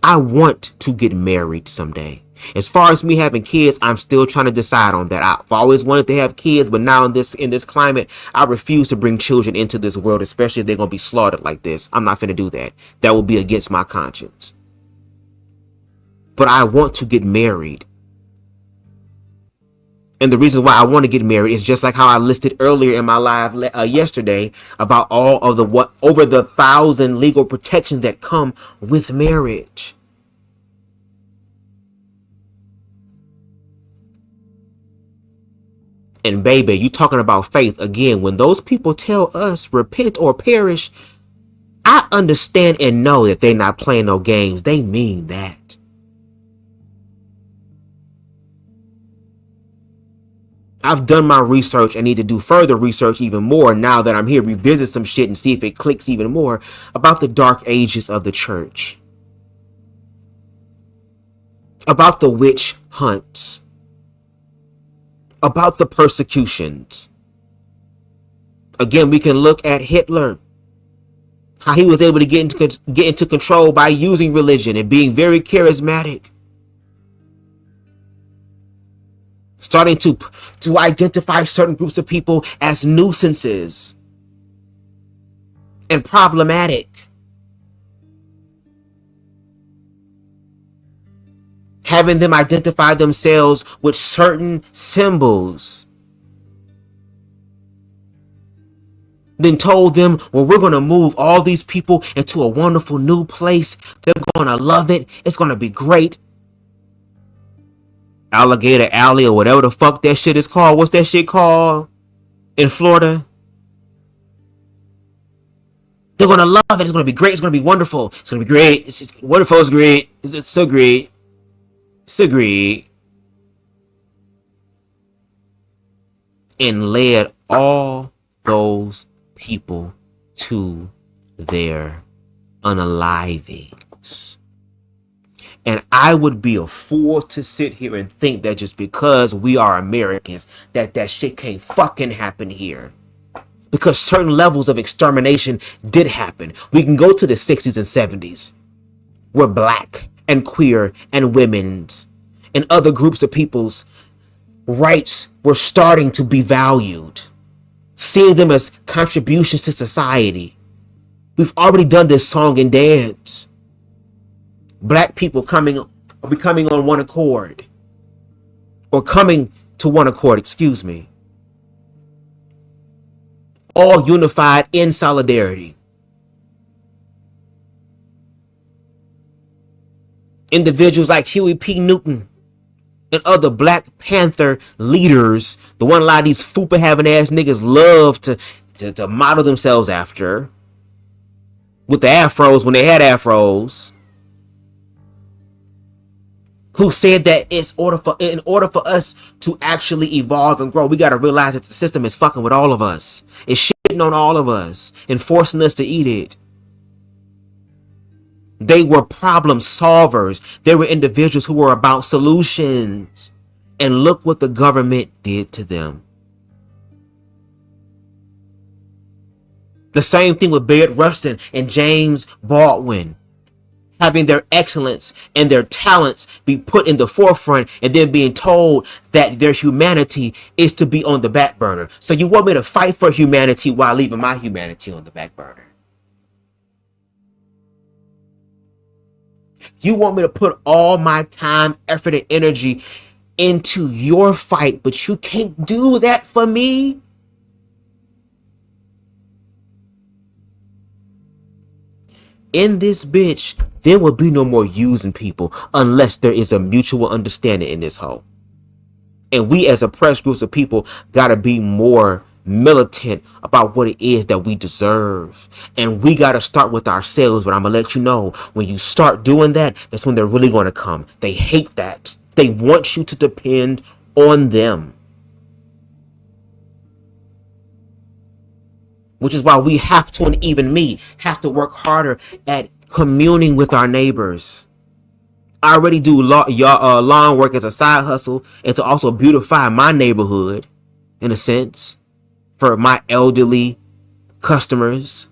I want to get married someday. As far as me having kids, I'm still trying to decide on that. I've always wanted to have kids, but now in this climate, I refuse to bring children into this world, especially if they're going to be slaughtered like this. I'm not going to do that. That would be against my conscience. But I want to get married. And the reason why I want to get married is just like how I listed earlier in my live yesterday about all of the over the 1,000 legal protections that come with marriage. And baby, you talking about faith again. When those people tell us repent or perish, I understand and know that they're not playing no games. They mean that. I've done my research and need to do further research even more now that I'm here, revisit some shit and see if it clicks even more about the dark ages of the church. About the witch hunts. About the persecutions. Again, we can look at Hitler. How he was able to get into control by using religion and being very charismatic. Starting to identify certain groups of people as nuisances and problematic. Having them identify themselves with certain symbols. Then told them, well, we're going to move all these people into a wonderful new place. They're going to love it. It's going to be great. Alligator Alley or whatever the fuck that shit is called. What's that shit called in Florida? They're going to love it. It's going to be great. It's going to be wonderful. It's going to be great. It's wonderful. It's great. It's so great. So great. And led all those people to their unalivings. And I would be a fool to sit here and think that just because we are Americans, that shit can't fucking happen here. Because certain levels of extermination did happen. We can go to the 60s and 70s, where black and queer and women's and other groups of people's rights were starting to be valued. Seeing them as contributions to society. We've already done this song and dance. Black people becoming on one accord. Or coming to one accord, excuse me. All unified in solidarity. Individuals like Huey P. Newton and other Black Panther leaders, the one a lot of these fupa having ass niggas love to model themselves after. With the afros when they had afros. Who said that in order for us to actually evolve and grow, we got to realize that the system is fucking with all of us. It's shitting on all of us and forcing us to eat it. They were problem solvers. They were individuals who were about solutions. And look what the government did to them. The same thing with Bayard Rustin and James Baldwin. Having their excellence and their talents be put in the forefront and then being told that their humanity is to be on the back burner. So you want me to fight for humanity while leaving my humanity on the back burner? You want me to put all my time, effort, and energy into your fight, but you can't do that for me? In this bitch, there will be no more using people unless there is a mutual understanding in this hole. And we as oppressed groups of people gotta be more militant about what it is that we deserve. And we got to start with ourselves. But I'm going to let you know, when you start doing that, that's when they're really going to come. They hate that. They want you to depend on them. Which is why we have to, and even me, have to work harder at communing with our neighbors. I already do lawn work as a side hustle and to also beautify my neighborhood, in a sense, for my elderly customers.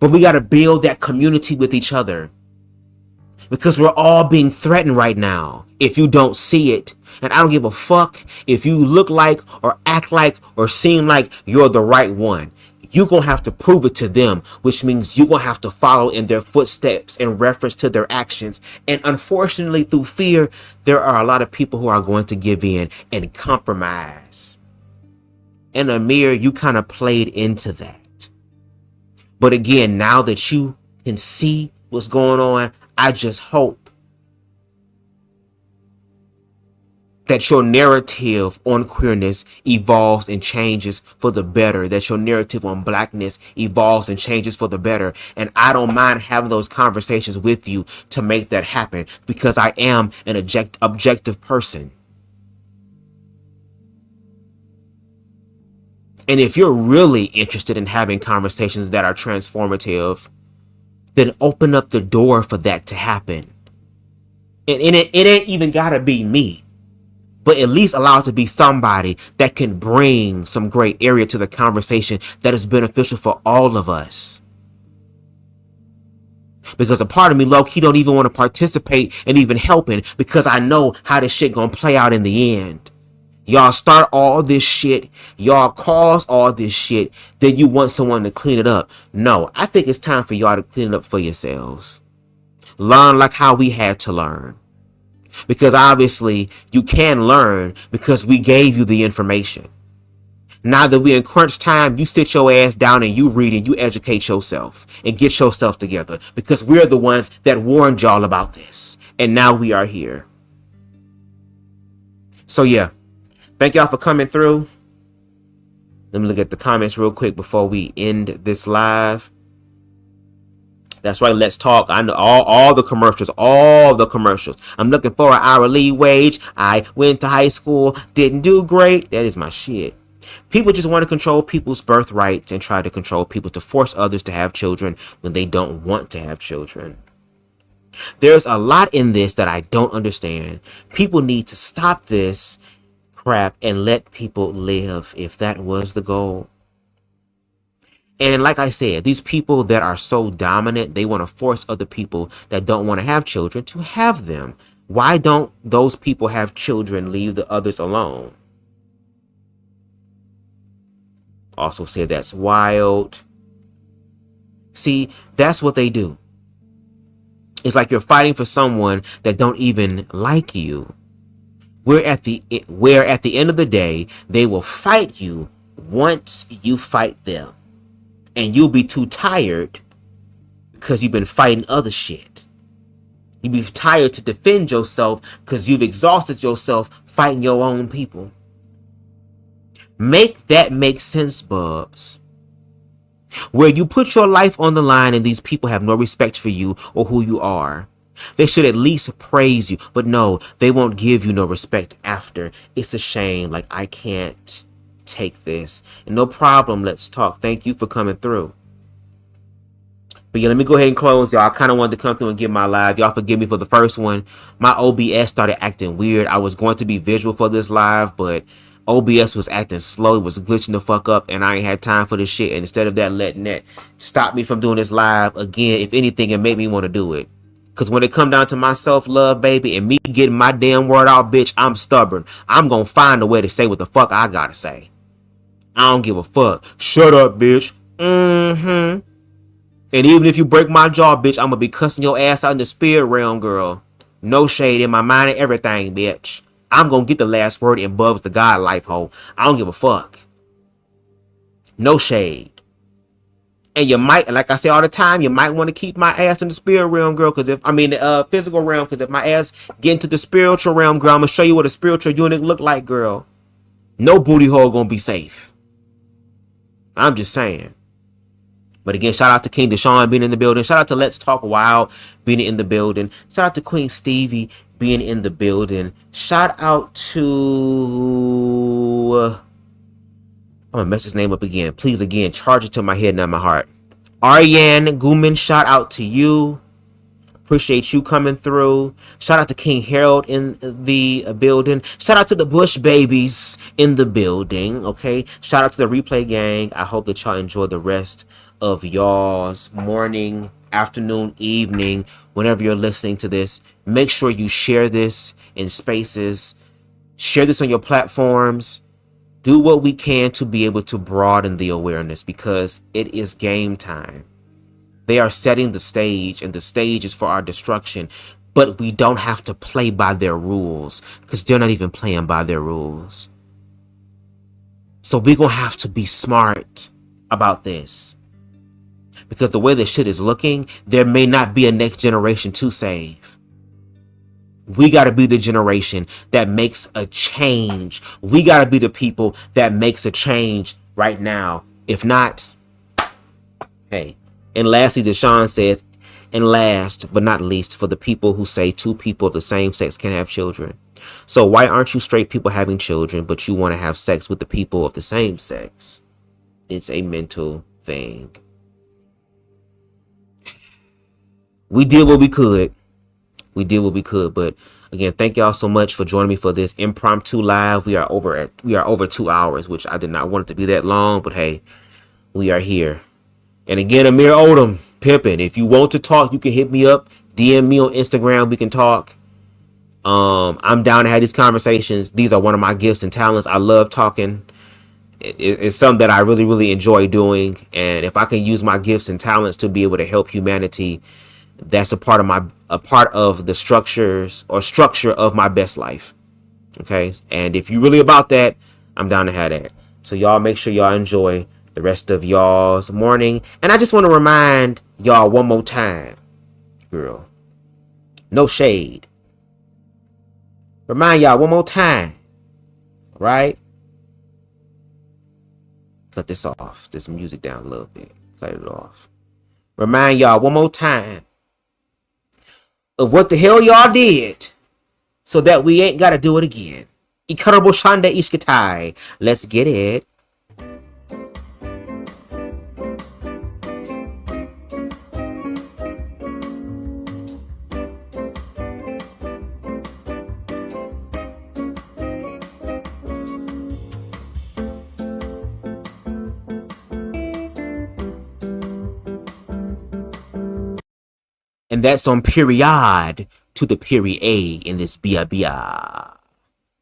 But we got to build that community with each other, because we're all being threatened right now if you don't see it. And I don't give a fuck if you look like or act like or seem like you're the right one. You're going to have to prove it to them, which means you're going to have to follow in their footsteps in reference to their actions. And unfortunately, through fear, there are a lot of people who are going to give in and compromise. And Amir, you kind of played into that. But again, now that you can see what's going on, I just hope that your narrative on queerness evolves and changes for the better, that your narrative on blackness evolves and changes for the better. And I don't mind having those conversations with you to make that happen, because I am an objective person. And if you're really interested in having conversations that are transformative, then open up the door for that to happen. And it ain't even gotta be me, but at least allow it to be somebody that can bring some great area to the conversation that is beneficial for all of us. Because a part of me low-key don't even want to participate and even helping, because I know how this shit gonna play out in the end. Y'all start all this shit, y'all cause all this shit, then you want someone to clean it up. No, I think it's time for y'all to clean it up for yourselves. Learn like how we had to learn. Because obviously you can learn because we gave you the information. Now that we're in crunch time, you sit your ass down and you read and you educate yourself and get yourself together, because we're the ones that warned y'all about this. And now we are here. So yeah, thank y'all for coming through. Let me look at the comments real quick before we end this live. That's right, let's talk. I know all the commercials, I'm looking for an hourly wage. I went to high school, didn't do great. That is my shit. People just want to control people's birthrights and try to control people to force others to have children when they don't want to have children. There's a lot in this that I don't understand. People need to stop this crap and let people live, if that was the goal. And like I said, these people that are so dominant, they want to force other people that don't want to have children to have them. Why don't those people have children, leave the others alone? Also said that's wild. See, that's what they do. It's like you're fighting for someone that don't even like you. Where at the end of the day, they will fight you once you fight them. And you'll be too tired because you've been fighting other shit. You'll be tired to defend yourself because you've exhausted yourself fighting your own people. Make that make sense, Bubs. Where you put your life on the line and these people have no respect for you or who you are. They should at least praise you. But no, they won't give you no respect after. It's a shame. Like, I can't take this. And no problem, let's talk. Thank you for coming through. But yeah, let me go ahead and close, y'all. I kind of wanted to come through and give my live. Y'all forgive me for the first one. My OBS started acting weird. I was going to be visual for this live, but OBS was acting slow. It was glitching the fuck up, and I ain't had time for this shit. And instead of that, letting that stop me from doing this live again, if anything, it made me want to do it. Because when it come down to my self-love, baby, and me getting my damn word out, bitch, I'm stubborn. I'm going to find a way to say what the fuck I got to say. I don't give a fuck. Shut up, bitch. And even if you break my jaw, bitch, I'm going to be cussing your ass out in the spirit realm, girl. No shade in my mind and everything, bitch. I'm going to get the last word in BubzDaGawd life, ho. I don't give a fuck. No shade. And you might, like I say all the time, you might want to keep my ass in the spirit realm, girl. Because if, I mean, the physical realm. Because if my ass get into the spiritual realm, girl, I'm going to show you what a spiritual eunuch look like, girl. No booty hole going to be safe. I'm just saying. But again, shout out to King Deshaun being in the building. Shout out to Let's Talk Wild being in the building. Shout out to Queen Stevie being in the building. Shout out to... I'm going to mess his name up again. Please, again, charge it to my head, not my heart. Aryan Guman, shout out to you. Appreciate you coming through. Shout out to King Harold in the building. Shout out to the Bush babies in the building, okay? Shout out to the Replay gang. I hope that y'all enjoy the rest of y'all's morning, afternoon, evening, whenever you're listening to this. Make sure you share this in spaces. Share this on your platforms. Do what we can to be able to broaden the awareness, because it is game time. They are setting the stage, and the stage is for our destruction. But we don't have to play by their rules, because they're not even playing by their rules. So we're going to have to be smart about this. Because the way this shit is looking, there may not be a next generation to save. We got to be the generation that makes a change. We got to be the people that makes a change right now. If not, hey. And lastly, Deshaun says, and last but not least, for the people who say two people of the same sex can have children. So why aren't you straight people having children, but you want to have sex with the people of the same sex? It's a mental thing. We did what we could. We did what we could, but again, thank y'all so much for joining me for this impromptu live. We are over 2 hours, which I did not want it to be that long, but hey, we are here. And again, AMIR ODOM, pimping. If you want to talk, you can hit me up, DM me on Instagram. We can talk. I'm down to have these conversations. These are one of my gifts and talents. I love talking. It's something that I really, really enjoy doing. And if I can use my gifts and talents to be able to help humanity, that's a part of the structure of my best life. Okay. And if you're really about that, I'm down to have that. So y'all make sure y'all enjoy the rest of y'all's morning. And I just want to remind y'all one more time, girl, no shade. Remind y'all one more time, right? Cut this off, this music down a little bit, cut it off. Remind y'all one more time of what the hell y'all did, so that we ain't got to do it again. Ikarabo shanda ishkitai. Let's get it. And that's on period to the period A in this bia.